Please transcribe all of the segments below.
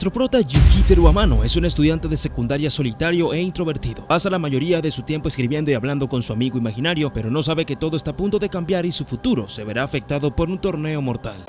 Nuestro prota Yukiteru Amano es un estudiante de secundaria solitario e introvertido. Pasa la mayoría de su tiempo escribiendo y hablando con su amigo imaginario, pero no sabe que todo está a punto de cambiar y su futuro se verá afectado por un torneo mortal.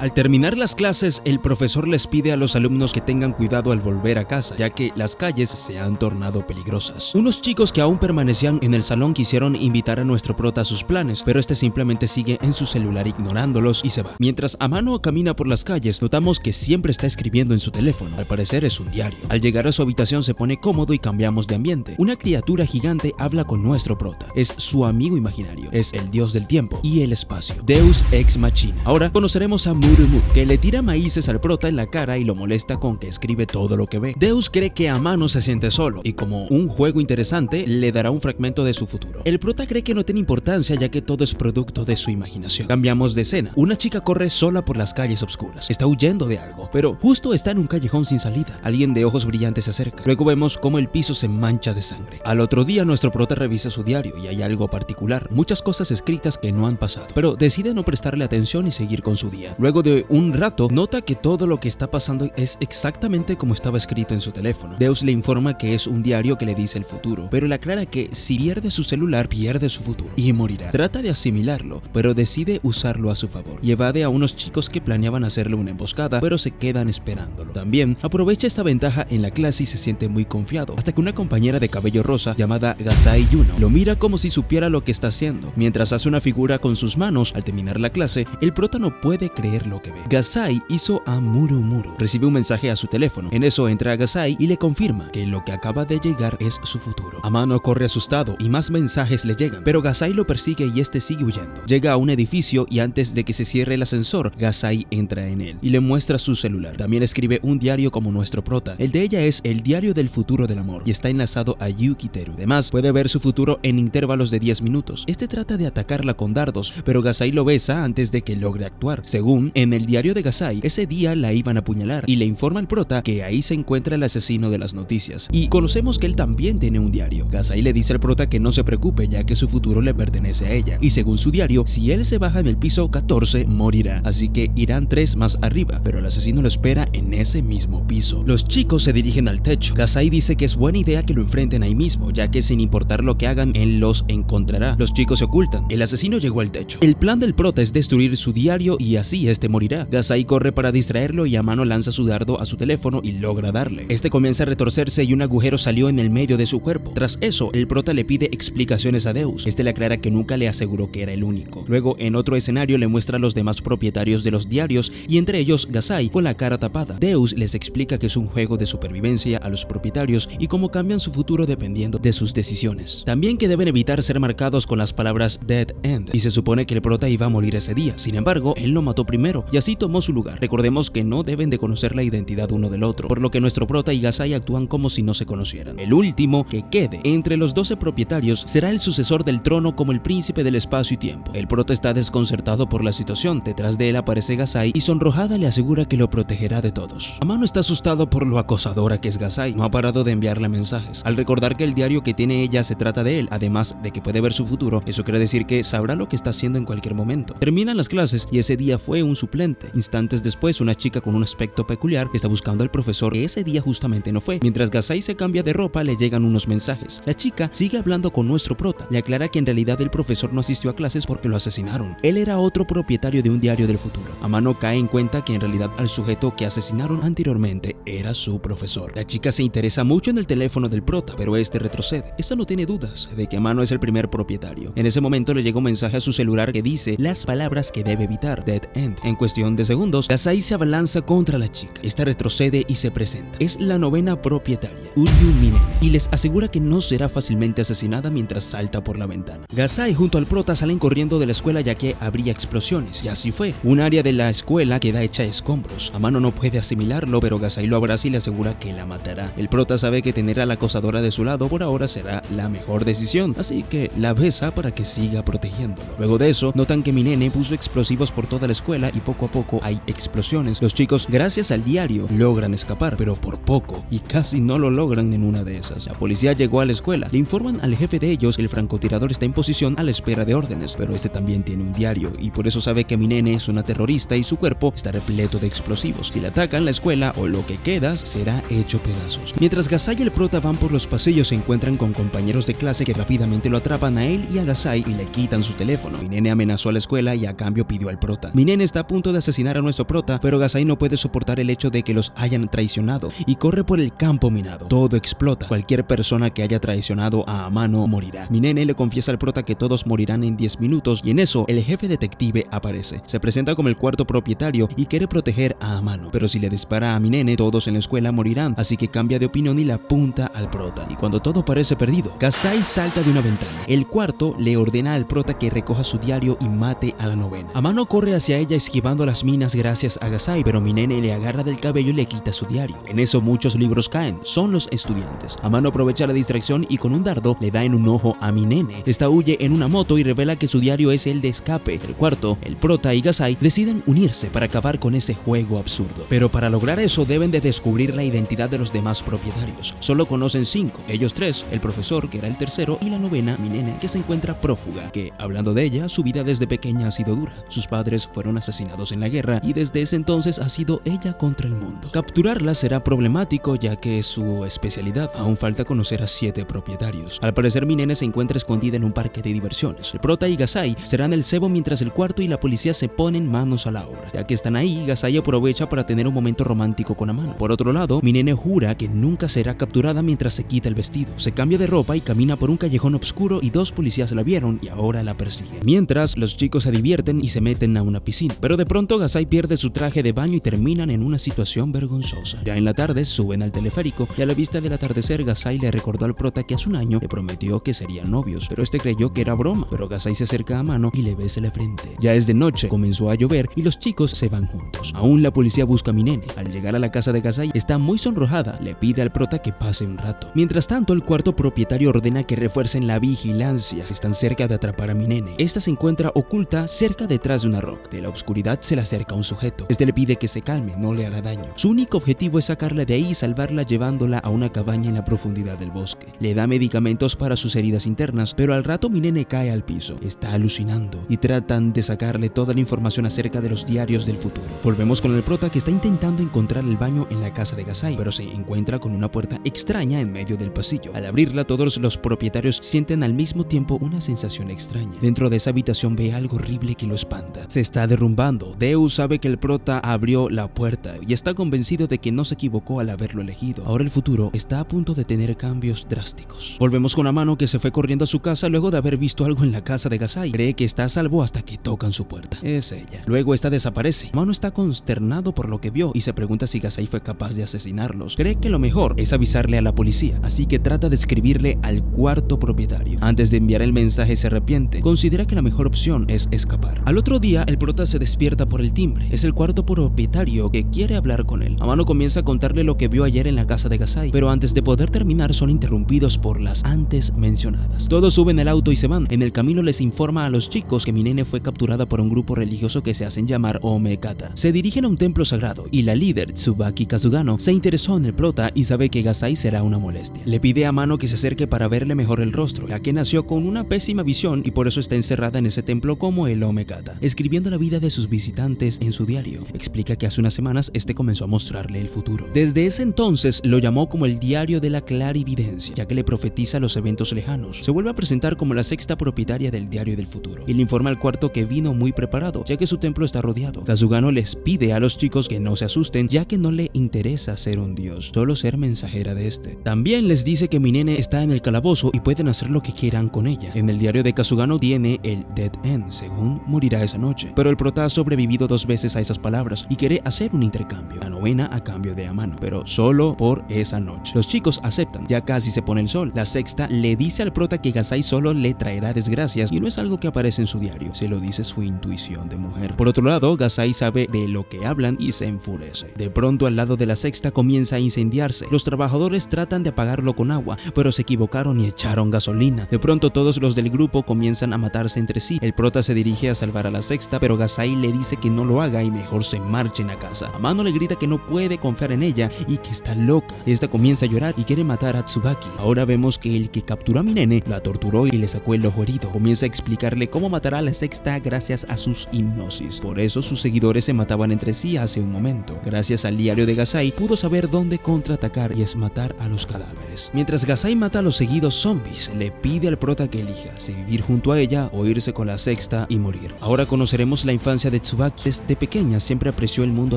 Al terminar las clases, el profesor les pide a los alumnos que tengan cuidado al volver a casa, ya que las calles se han tornado peligrosas. Unos chicos que aún permanecían en el salón quisieron invitar a nuestro prota a sus planes, pero este simplemente sigue en su celular ignorándolos y se va. Mientras Amano camina por las calles, notamos que siempre está escribiendo en su teléfono. Al parecer es un diario. Al llegar a su habitación se pone cómodo y cambiamos de ambiente. Una criatura gigante habla con nuestro prota. Es su amigo imaginario. Es el dios del tiempo y el espacio, Deus Ex Machina. Ahora conoceremos a Murumu, que le tira maíces al prota en la cara y lo molesta con que escribe todo lo que ve. Deus cree que Amano se siente solo y como un juego interesante le dará un fragmento de su futuro. El prota cree que no tiene importancia ya que todo es producto de su imaginación. Cambiamos de escena. Una chica corre sola por las calles oscuras. Está huyendo de algo, pero justo está en un callejón sin salida. Alguien de ojos brillantes se acerca. Luego vemos cómo el piso se mancha de sangre. Al otro día nuestro prota revisa su diario y hay algo particular. Muchas cosas escritas que no han pasado, pero decide no prestarle atención y seguir con su día. Luego de un rato, nota que todo lo que está pasando es exactamente como estaba escrito en su teléfono. Deus le informa que es un diario que le dice el futuro, pero le aclara que si pierde su celular, pierde su futuro y morirá. Trata de asimilarlo, pero decide usarlo a su favor y evade a unos chicos que planeaban hacerle una emboscada, pero se quedan esperándolo. También aprovecha esta ventaja en la clase y se siente muy confiado, hasta que una compañera de cabello rosa llamada Gasai Yuno lo mira como si supiera lo que está haciendo. Mientras hace una figura con sus manos, al terminar la clase, el prota no puede creer lo que ve. Gasai hizo a Murumu. Recibe un mensaje a su teléfono. En eso entra Gasai y le confirma que lo que acaba de llegar es su futuro. Amano corre asustado y más mensajes le llegan, pero Gasai lo persigue y este sigue huyendo. Llega a un edificio y antes de que se cierre el ascensor, Gasai entra en él y le muestra su celular. También escribe un diario como nuestro prota. El de ella es el diario del futuro del amor y está enlazado a Yukiteru. Además, puede ver su futuro en intervalos de 10 minutos. Este trata de atacarla con dardos, pero Gasai lo besa antes de que logre actuar. Según en el diario de Gasai, ese día la iban a apuñalar y le informa al prota que ahí se encuentra el asesino de las noticias. Y conocemos que él también tiene un diario. Gasai le dice al prota que no se preocupe ya que su futuro le pertenece a ella. Y según su diario, si él se baja en el piso 14, morirá. Así que irán 3 más arriba, pero el asesino lo espera en ese mismo piso. Los chicos se dirigen al techo. Gasai dice que es buena idea que lo enfrenten ahí mismo, ya que sin importar lo que hagan, él los encontrará. Los chicos se ocultan. El asesino llegó al techo. El plan del prota es destruir su diario y así este morirá. Gasai corre para distraerlo y Amano lanza su dardo a su teléfono y logra darle. Este comienza a retorcerse y un agujero salió en el medio de su cuerpo. Tras eso, el prota le pide explicaciones a Deus. Este le aclara que nunca le aseguró que era el único. Luego, en otro escenario, le muestra a los demás propietarios de los diarios y entre ellos Gasai con la cara tapada. Deus les explica que es un juego de supervivencia a los propietarios y cómo cambian su futuro dependiendo de sus decisiones. También que deben evitar ser marcados con las palabras Dead End y se supone que el prota iba a morir ese día. Sin embargo, él lo mató primero y así tomó su lugar. Recordemos que no deben de conocer la identidad uno del otro, por lo que nuestro prota y Gasai actúan como si no se conocieran. El último que quede entre los 12 propietarios será el sucesor del trono como el príncipe del espacio y tiempo. El prota está desconcertado por la situación. Detrás de él aparece Gasai y sonrojada le asegura que lo protegerá de todos. Amano está asustado por lo acosadora que es Gasai. No ha parado de enviarle mensajes. Al recordar que el diario que tiene ella se trata de él, además de que puede ver su futuro, eso quiere decir que sabrá lo que está haciendo en cualquier momento. Terminan las clases y ese día fue un suplente. Instantes después, una chica con un aspecto peculiar está buscando al profesor que ese día justamente no fue. Mientras Gasai se cambia de ropa, le llegan unos mensajes. La chica sigue hablando con nuestro prota. Le aclara que en realidad el profesor no asistió a clases porque lo asesinaron. Él era otro propietario de un diario del futuro. Amano cae en cuenta que en realidad al sujeto que asesinaron anteriormente era su profesor. La chica se interesa mucho en el teléfono del prota, pero este retrocede. Esta no tiene dudas de que Amano es el primer propietario. En ese momento le llega un mensaje a su celular que dice las palabras que debe evitar, Dead End. En cuestión de segundos, Gasai se abalanza contra la chica. Esta retrocede y se presenta. Es la 9ª propietaria, Uryu Minene, y les asegura que no será fácilmente asesinada mientras salta por la ventana. Gasai junto al prota salen corriendo de la escuela ya que habría explosiones, y así fue. Un área de la escuela queda hecha escombros. Amano no puede asimilarlo, pero Gasai lo abraza y le asegura que la matará. El prota sabe que tener a la acosadora de su lado por ahora será la mejor decisión, así que la besa para que siga protegiéndolo. Luego de eso, notan que Minene puso explosivos por toda la escuela y poco a poco hay explosiones. Los chicos, gracias al diario, logran escapar, pero por poco, y casi no lo logran en una de esas. La policía llegó a la escuela, le informan al jefe de ellos que el francotirador está en posición a la espera de órdenes, pero este también tiene un diario y por eso sabe que mi nene es una terrorista y su cuerpo está repleto de explosivos. Si le atacan la escuela o lo que queda será hecho pedazos. Mientras Gasai y el prota van por los pasillos, se encuentran con compañeros de clase que rápidamente lo atrapan a él y a Gasai y le quitan su teléfono. Mi nene amenazó a la escuela y a cambio pidió al prota. Mi nene está a punto de asesinar a nuestro prota, pero Gasai no puede soportar el hecho de que los hayan traicionado y corre por el campo minado. Todo explota. Cualquier persona que haya traicionado a Amano morirá. Mi nene le confiesa al prota que todos morirán en 10 minutos y en eso el jefe detective aparece. Se presenta como el cuarto propietario y quiere proteger a Amano, pero si le dispara a mi nene, todos en la escuela morirán, así que cambia de opinión y le apunta al prota. Y cuando todo parece perdido, Gasai salta de una ventana. El cuarto le ordena al prota que recoja su diario y mate a la novena. Amano corre hacia ella esquivando las minas gracias a Gasai, pero mi nene le agarra del cabello y le quita su diario. En eso muchos libros caen, son los estudiantes. Amano aprovecha la distracción y con un dardo le da en un ojo a mi nene. Esta huye en una moto y revela que su diario es el de escape. El cuarto, el prota y Gasai deciden unirse para acabar con ese juego absurdo. Pero para lograr eso deben de descubrir la identidad de los demás propietarios. Solo conocen 5, ellos 3, el profesor que era el tercero y la novena, mi nene, que se encuentra prófuga, que hablando de ella, su vida desde pequeña ha sido dura. Sus padres fueron asesinados en la guerra y desde ese entonces ha sido ella contra el mundo. Capturarla será problemático ya que es su especialidad. Aún falta conocer a 7 propietarios. Al parecer mi nene se encuentra escondida en un parque de diversiones. El prota y Gasai serán el cebo mientras el cuarto y la policía se ponen manos a la obra. Ya que están ahí, Gasai aprovecha para tener un momento romántico con Amano. Por otro lado, mi nene jura que nunca será capturada mientras se quita el vestido. Se cambia de ropa y camina por un callejón oscuro y 2 policías la vieron y ahora la persiguen. Mientras, los chicos se divierten y se meten a una piscina. Pero de pronto Gasai pierde su traje de baño y terminan en una situación vergonzosa. Ya en la tarde suben al teleférico y a la vista del atardecer Gasai le recordó al prota que hace un año le prometió que serían novios, pero este creyó que era broma. Pero Gasai se acerca a Amano y le besa la frente. Ya es de noche, comenzó a llover y los chicos se van juntos. Aún la policía busca a mi nene. Al llegar a la casa de Gasai está muy sonrojada, le pide al prota que pase un rato. Mientras tanto, el cuarto propietario ordena que refuercen la vigilancia. Están cerca de atrapar a mi nene. Esta se encuentra oculta cerca detrás de una roca. De la oscuridad se le acerca un sujeto. Este le pide que se calme, no le hará daño. Su único objetivo es sacarla de ahí y salvarla llevándola a una cabaña en la profundidad del bosque. Le da medicamentos para sus heridas internas, pero al rato mi nene cae al piso. Está alucinando y tratan de sacarle toda la información acerca de los diarios del futuro. Volvemos con el prota que está intentando encontrar el baño en la casa de Gasai, pero se encuentra con una puerta extraña en medio del pasillo. Al abrirla, todos los propietarios sienten al mismo tiempo una sensación extraña. Dentro de esa habitación ve algo horrible que lo espanta. Se está derrumbando. Deus sabe que el prota abrió la puerta y está convencido de que no se equivocó al haberlo elegido. Ahora el futuro está a punto de tener cambios drásticos. Volvemos con Amano que se fue corriendo a su casa luego de haber visto algo en la casa de Gasai. Cree que está a salvo hasta que tocan su puerta. Es ella. Luego esta desaparece. Amano está consternado por lo que vio y se pregunta si Gasai fue capaz de asesinarlos. Cree que lo mejor es avisarle a la policía, así que trata de escribirle al cuarto propietario. Antes de enviar el mensaje se arrepiente. Considera que la mejor opción es escapar. Al otro día, el prota se despierta por el timbre. Es el cuarto propietario que quiere hablar con él. Amano comienza a contarle lo que vio ayer en la casa de Gasai, pero antes de poder terminar son interrumpidos por las antes mencionadas. Todos suben al auto y se van. En el camino les informa a los chicos que mi nene fue capturada por un grupo religioso que se hacen llamar Omekata. Se dirigen a un templo sagrado y la líder, Tsubaki Kazugano, se interesó en el prota y sabe que Gasai será una molestia. Le pide a Amano que se acerque para verle mejor el rostro, ya que nació con una pésima visión y por eso está encerrada en ese templo como el Omekata, escribiendo la vida de sus visitantes en su diario. Explica que hace unas semanas este comenzó a mostrarle el futuro. Desde ese entonces lo llamó como el diario de la clarividencia, ya que le profetiza los eventos lejanos. Se vuelve a presentar como la sexta propietaria del diario del futuro y le informa al cuarto que vino muy preparado, ya que su templo está rodeado. Kazugano les pide a los chicos que no se asusten, ya que no le interesa ser un dios, solo ser mensajera de este. También les dice que mi nene está en el calabozo y pueden hacer lo que quieran con ella. En el diario de Kazugano tiene el Dead End, según morirá esa noche, pero el prota ha sobrevivido 2 veces a esas palabras y quiere hacer un intercambio. La novena a cambio de Amano, pero solo por esa noche. Los chicos aceptan, ya casi se pone el sol. La sexta le dice al prota que Gasai solo le traerá desgracias y no es algo que aparece en su diario, se lo dice su intuición de mujer. Por otro lado, Gasai sabe de lo que hablan y se enfurece. De pronto, al lado de la sexta comienza a incendiarse. Los trabajadores tratan de apagarlo con agua, pero se equivocaron y echaron gasolina. De pronto, todos los del grupo comienzan a matarse entre sí. El prota se dirige a salvar a la sexta, pero Gasai le dice que no lo haga y mejor se marchen a casa. Amano le grita que no puede confiar en ella y que está loca. Esta comienza a llorar y quiere matar a Tsubaki. Ahora vemos que el que capturó a Minene la torturó y le sacó el ojo herido. Comienza a explicarle cómo matará a la sexta gracias a sus hipnosis. Por eso sus seguidores se mataban entre sí hace un momento. Gracias al diario de Gasai pudo saber dónde contraatacar y es matar a los cadáveres. Mientras Gasai mata a los seguidos zombies, le pide al prota que elija si vivir junto a ella o irse con la sexta y morir. Ahora conoceremos la infancia de Tsubaki. Desde pequeña siempre apreció el mundo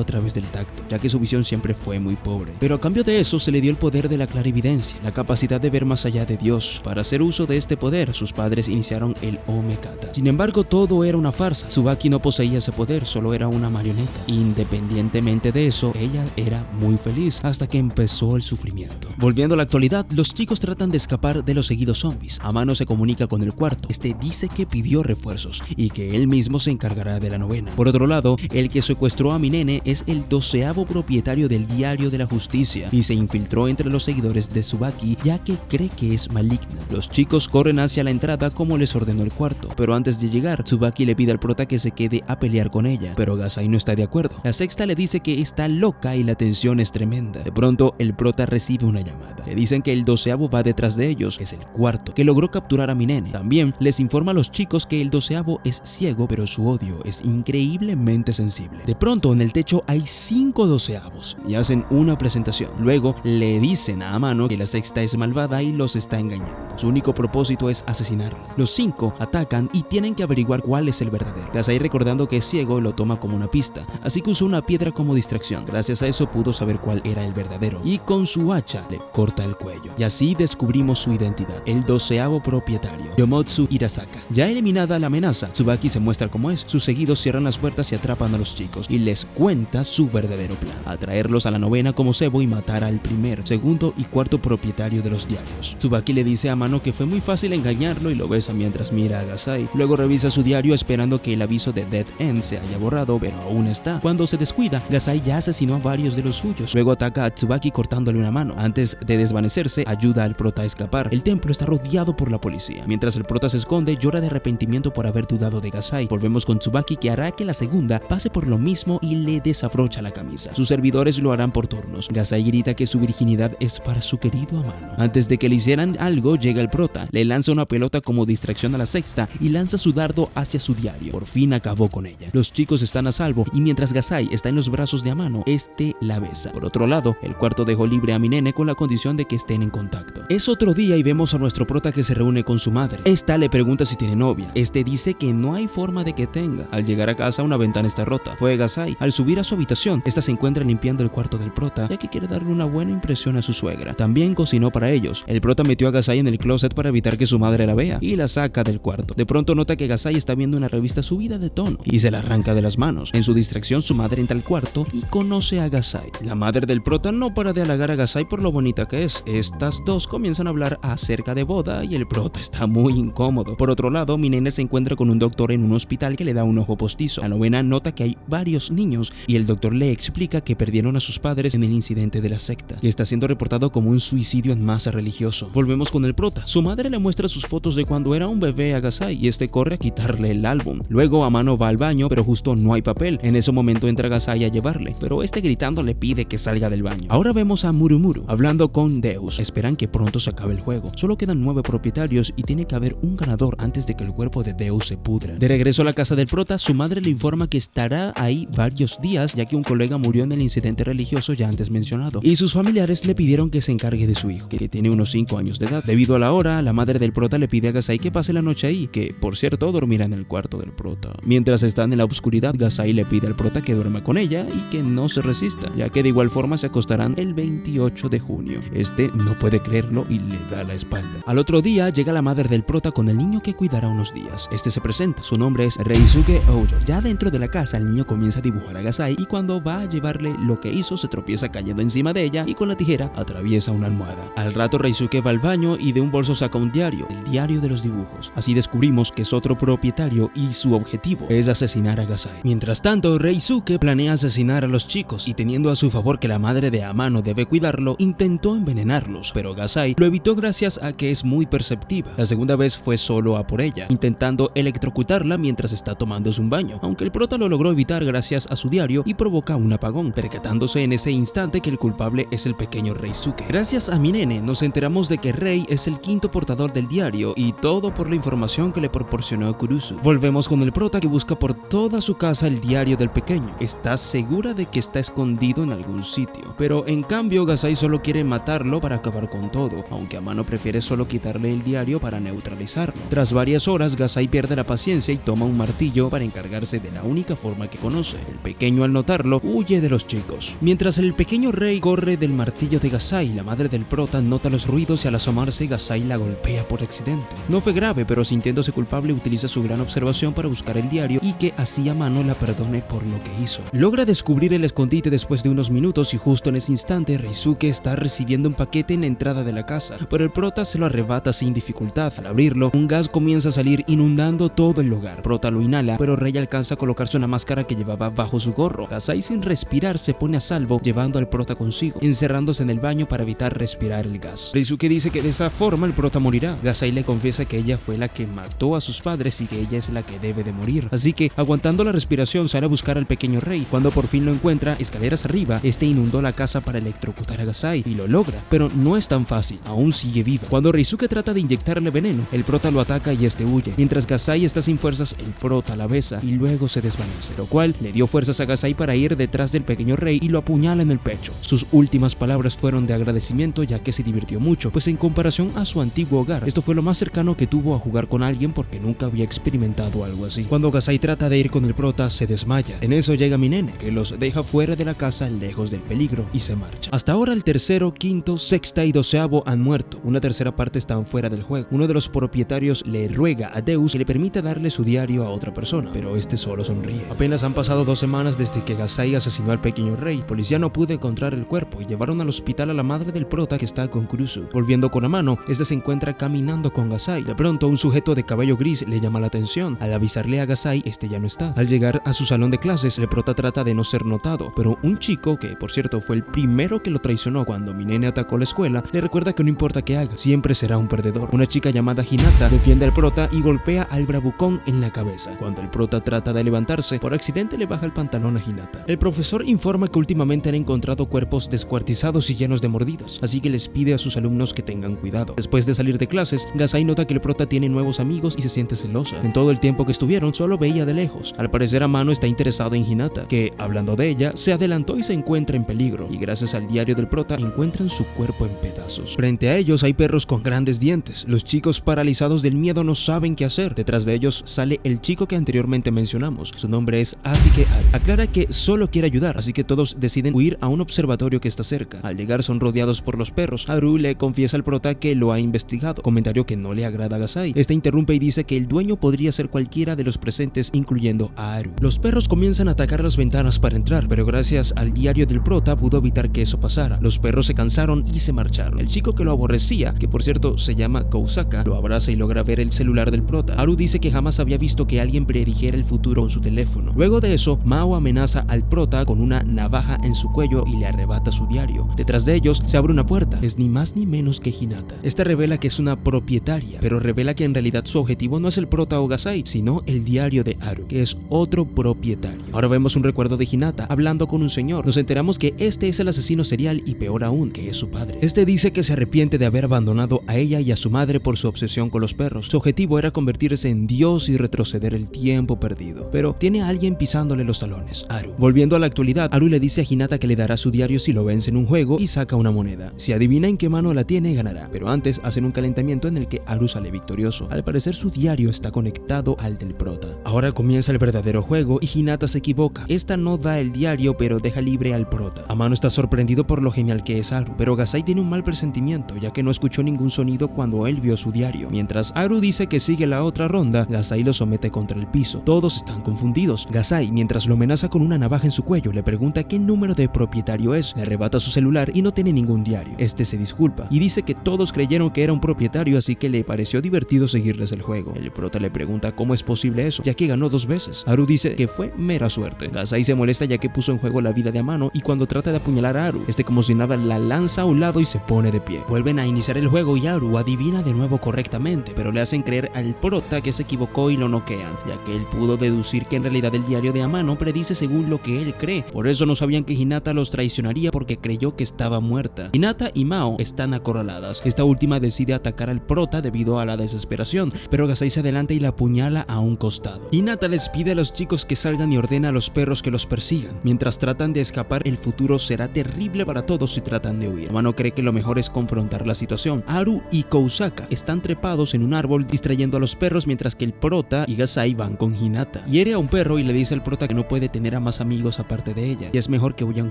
a través del tacto, ya que su visión siempre fue muy pobre. Pero a cambio de eso se le dio el poder de la clarividencia, la capacidad de ver más allá de Dios. Para hacer uso de este poder, sus padres iniciaron el Omekata. Sin embargo, todo era una farsa. Tsubaki no poseía ese poder, solo era una marioneta. Independientemente de eso, ella era muy feliz hasta que empezó el sufrimiento. Volviendo a la actualidad, los chicos tratan de escapar de los seguidos zombies. Amano se comunica con el cuarto. Este dice que pidió refuerzos y que él mismo se encargará de la novena. Por otro lado, el que secuestró a Minene es el 12º propietario del Diario de la Justicia y se infiltró entre los seguidores de Tsubaki ya que cree que es maligna. Los chicos corren hacia la entrada como les ordenó el cuarto, pero antes de llegar, Tsubaki le pide al prota que se quede a pelear con ella, pero Gasai no está de acuerdo. La sexta le dice que está loca y la tensión es tremenda. De pronto, el prota recibe una llamada. Le dicen que el 12º va detrás de ellos, es el cuarto, que logró capturar a Minene. También les informa a los chicos que el 12º es ciego, pero su odio es increíblemente sensible. De pronto, en el techo hay 5 12avos y hacen una presentación. Luego, le dicen a Amano que la sexta es malvada y los está engañando. Su único propósito es asesinarlo. Los 5 atacan y tienen que averiguar cuál es el verdadero. Gasai, recordando que es ciego, lo toma como una pista, así que usó una piedra como distracción. Gracias a eso pudo saber cuál era el verdadero y con su hacha le corta el cuello. Y así descubrimos su identidad, el 12º propietario, Yomotsu Hirasaka. Ya eliminada la amenaza, Tsubaki se muestra como es. Sus seguidos cierran las puertas y atrapan a los chicos y les cuenta su verdadero plan: atraerlos a la novena como cebo y matar al primer, segundo y cuarto propietario de los diarios. Tsubaki le dice a Amano que fue muy fácil engañarlo y lo besa mientras mira a Gasai. Luego revisa su diario esperando que el aviso de Dead End se haya borrado, pero aún está. Cuando se descuida, Gasai ya asesinó a varios de los suyos. Luego ataca a Tsubaki cortándole una mano. Antes de desvanecerse, ayuda al prota a escapar. El templo está rodeado por la policía. Mientras el prota se esconde, llora de arrepentimiento por haber dudado de Gasai. Volvemos con Tsubaki, que hará que la segunda pase por lo mismo y le desabrocha la camisa. Sus servidores lo harán por turnos. Gasai grita que su virginidad es para su querido Amano. Antes de que le hicieran algo, llega el prota, le lanza una pelota como distracción a la sexta y lanza su dardo hacia su diario. Por fin acabó con ella. Los chicos están a salvo y mientras Gasai está en los brazos de Amano, este la besa. Por otro lado, el cuarto dejó libre a Minene con la condición de que estén en contacto. Es otro día y vemos a nuestro prota que se reúne con su madre. Esta le pregunta si tiene novia. Este dice que no hay forma de que tenga. Al llegar a casa, una ventana está rota. Fue Gasai. Al subir a su habitación, esta se encuentra limpiando el cuarto del prota, ya que quiere darle una buena impresión a su suegra. También cocinó para ellos. El prota metió a Gasai en el closet para evitar que su madre la vea y la saca del cuarto. De pronto nota que Gasai está viendo una revista subida de tono y se la arranca de las manos. En su distracción, su madre entra al cuarto y conoce a Gasai. La madre del prota no para de halagar a Gasai por lo bonita que es. Estas dos comienzan a hablar acerca de boda y el prota está muy incómodo. Por otro lado, Minene se encuentra con un doctor en un hospital que le da un ojo postizo. La novena nota que hay varios niños y el doctor le explica que perdieron a sus padres en el incidente de la secta y está siendo reportado como un suicidio en masa religioso. Volvemos con el prota. Su madre le muestra sus fotos de cuando era un bebé a Gasai y este corre a quitarle el álbum. Luego Amano va al baño, pero justo no hay papel. En ese momento entra Gasai a llevarle, pero este gritando le pide que salga del baño. Ahora vemos a Murumuru hablando con Deus. Esperan que pronto se acabe el juego. Solo quedan 9 propietarios y tiene que haber un ganador antes de que el cuerpo de Deus se pudra. De regreso a la casa del prota, su madre le informa que estará ahí varios días ya que un colega murió en el incidente religioso ya antes mencionado y sus familiares le pidieron que se encargue de su hijo, que tiene unos 5 años de edad. Debido a la hora, la madre del prota le pide a Gasai que pase la noche ahí, que por cierto dormirá en el cuarto del prota. Mientras están en la oscuridad, Gasai le pide al prota que duerma con ella y que no se resista, ya que de igual forma se acostarán el 28 de junio. Este no puede creerlo y le da la espalda. Al otro día llega la madre del prota con el niño que cuidará unos días. Este se presenta, su nombre es Reisuke Ouro. Ya dentro de la casa el niño comienza a dibujar a Gasai y cuando va a llevar explicarle lo que hizo, se tropieza cayendo encima de ella y con la tijera atraviesa una almohada. Al rato Reisuke va al baño y de un bolso saca un diario, el diario de los dibujos. Así descubrimos que es otro propietario y su objetivo es asesinar a Gasai. Mientras tanto, Reisuke planea asesinar a los chicos y teniendo a su favor que la madre de Amano debe cuidarlo, intentó envenenarlos, pero Gasai lo evitó gracias a que es muy perceptiva. La segunda vez fue solo a por ella, intentando electrocutarla mientras está tomándose un baño, aunque el prota lo logró evitar gracias a su diario y provoca un apagón, percatándose en ese instante que el culpable es el pequeño Reisuke. Gracias a Minene nos enteramos de que Rei es el quinto portador del diario y todo por la información que le proporcionó Kurusu. Volvemos con el prota que busca por toda su casa el diario del pequeño. Está segura de que está escondido en algún sitio, pero en cambio Gasai solo quiere matarlo para acabar con todo, aunque Amano prefiere solo quitarle el diario para neutralizarlo. Tras varias horas, Gasai pierde la paciencia y toma un martillo para encargarse de la única forma que conoce. El pequeño, al notarlo, huye de los chicos. Mientras el pequeño Rei corre del martillo de Gasai, la madre del prota nota los ruidos y al asomarse Gasai la golpea por accidente. No fue grave, pero sintiéndose culpable utiliza su gran observación para buscar el diario y que así Amano la perdone por lo que hizo. Logra descubrir el escondite después de unos minutos y justo en ese instante Reisuke está recibiendo un paquete en la entrada de la casa, pero el prota se lo arrebata sin dificultad. Al abrirlo, un gas comienza a salir inundando todo el lugar. Prota lo inhala, pero Rei alcanza a colocarse una máscara que llevaba bajo su gorro. Gasai sin respirar se pone a salvo, llevando al prota consigo, encerrándose en el baño para evitar respirar el gas. Reisuke dice que de esa forma el prota morirá. Gasai le confiesa que ella fue la que mató a sus padres y que ella es la que debe de morir. Así que, aguantando la respiración, sale a buscar al pequeño Rei. Cuando por fin lo encuentra, escaleras arriba, este inundó la casa para electrocutar a Gasai y lo logra, pero no es tan fácil, aún sigue viva. Cuando Reisuke trata de inyectarle veneno, el prota lo ataca y este huye. Mientras Gasai está sin fuerzas, el prota la besa y luego se desvanece, lo cual le dio fuerzas a Gasai para ir detrás del pequeño Rei y lo apuñala en el pecho. Sus últimas palabras fueron de agradecimiento, ya que se divirtió mucho, pues en comparación a su antiguo hogar, esto fue lo más cercano que tuvo a jugar con alguien porque nunca había experimentado algo así. Cuando Gasai trata de ir con el prota, se desmaya. En eso llega Minene, que los deja fuera de la casa lejos del peligro y se marcha. Hasta ahora el tercero, quinto, sexta y doceavo han muerto. Una tercera parte están fuera del juego. Uno de los propietarios le ruega a Deus que le permita darle su diario a otra persona, pero este solo sonríe. Apenas han pasado 2 semanas desde que Gasai asesinó al pequeño Rei. Policía no pudo encontrar el cuerpo y llevaron al hospital a la madre del prota que está con Kurusu. Volviendo con Amano, este se encuentra caminando con Gasai. De pronto un sujeto de cabello gris le llama la atención. Al avisarle a Gasai, este ya no está. Al llegar a su salón de clases, el prota trata de no ser notado, pero un chico, que por cierto fue el primero que lo traicionó cuando Minene atacó la escuela, le recuerda que no importa qué haga, siempre será un perdedor. Una chica llamada Hinata defiende al prota y golpea al bravucón en la cabeza. Cuando el prota trata de levantarse, por accidente le baja el pantalón a Hinata. El profesor informa que últimamente han encontrado cuerpos descuartizados y llenos de mordidas, así que les pide a sus alumnos que tengan cuidado. Después de salir de clases, Gasai nota que el prota tiene nuevos amigos y se siente celosa. En todo el tiempo que estuvieron, solo veía de lejos. Al parecer Amano está interesado en Hinata, que, hablando de ella, se adelantó y se encuentra en peligro, y gracias al diario del prota encuentran su cuerpo en pedazos. Frente a ellos hay perros con grandes dientes. Los chicos paralizados del miedo no saben qué hacer. Detrás de ellos sale el chico que anteriormente mencionamos. Su nombre es Asike Aru. Aclara que solo quiere ayudar, así que todos deciden huir a un observatorio que está cerca. Al llegar son rodeados por los perros. Aru le confiesa al prota que lo ha investigado, comentario que no le agrada a Gasai. Este interrumpe y dice que el dueño podría ser cualquiera de los presentes, incluyendo a Aru. Los perros comienzan a atacar las ventanas para entrar, pero gracias al diario del prota pudo evitar que eso pasara. Los perros se cansaron y se marcharon. El chico que lo aborrecía, que por cierto se llama Kousaka, lo abraza y logra ver el celular del prota. Aru dice que jamás había visto que alguien predijera el futuro con su teléfono. Luego de eso, Mao amenaza al prota con una navaja en su cuello y le arrebata su diario. Detrás de ellos se abre una puerta. Es ni más ni menos que Hinata. Esta revela que es una propietaria, pero revela que en realidad su objetivo no es el prota o Gasai, sino el diario de Aru, que es otro propietario. Ahora vemos un recuerdo de Hinata hablando con un señor. Nos enteramos que este es el asesino serial y peor aún, que es su padre. Este dice que se arrepiente de haber abandonado a ella y a su madre por su obsesión con los perros. Su objetivo era convertirse en Dios y retroceder el tiempo perdido, pero tiene a alguien pisándole los talones, Aru. Volviendo a la actualidad, Aru le dice a Hinata que le dará su diario si lo vence en un juego y saca una moneda. Si adivina en qué mano la tiene, ganará, pero antes hacen un calentamiento en el que Aru sale victorioso. Al parecer su diario está conectado al del prota. Ahora comienza el verdadero juego y Hinata se equivoca. Esta no da el diario, pero deja libre al prota. Amano está sorprendido por lo genial que es Aru, pero Gasai tiene un mal presentimiento, ya que no escuchó ningún sonido cuando él vio su diario. Mientras Aru dice que sigue la otra ronda, Gasai lo somete contra el piso. Todos están confundidos. Gasai, mientras lo amenaza con una navaja en su cuello, le le pregunta qué número de propietario es, le arrebata su celular y no tiene ningún diario. Este se disculpa y dice que todos creyeron que era un propietario, así que le pareció divertido seguirles el juego. El prota le pregunta cómo es posible eso, ya que ganó 2 veces. Haru dice que fue mera suerte. Gasai se molesta ya que puso en juego la vida de Amano y cuando trata de apuñalar a Haru, este como si nada la lanza a un lado y se pone de pie. Vuelven a iniciar el juego y Haru adivina de nuevo correctamente, pero le hacen creer al prota que se equivocó y lo noquean, ya que él pudo deducir que en realidad el diario de Amano predice según lo que él cree. Por eso no sabían que Hinata los traicionaría porque creyó que estaba muerta. Hinata y Mao están acorraladas. Esta última decide atacar al prota debido a la desesperación, pero Gasai se adelanta y la apuñala a un costado. Hinata les pide a los chicos que salgan y ordena a los perros que los persigan. Mientras tratan de escapar, el futuro será terrible para todos si tratan de huir. Amano cree que lo mejor es confrontar la situación. Haru y Kousaka están trepados en un árbol distrayendo a los perros mientras que el prota y Gasai van con Hinata. Hiere a un perro y le dice al prota que no puede tener a más amigos aparte de ella y es mejor que huyan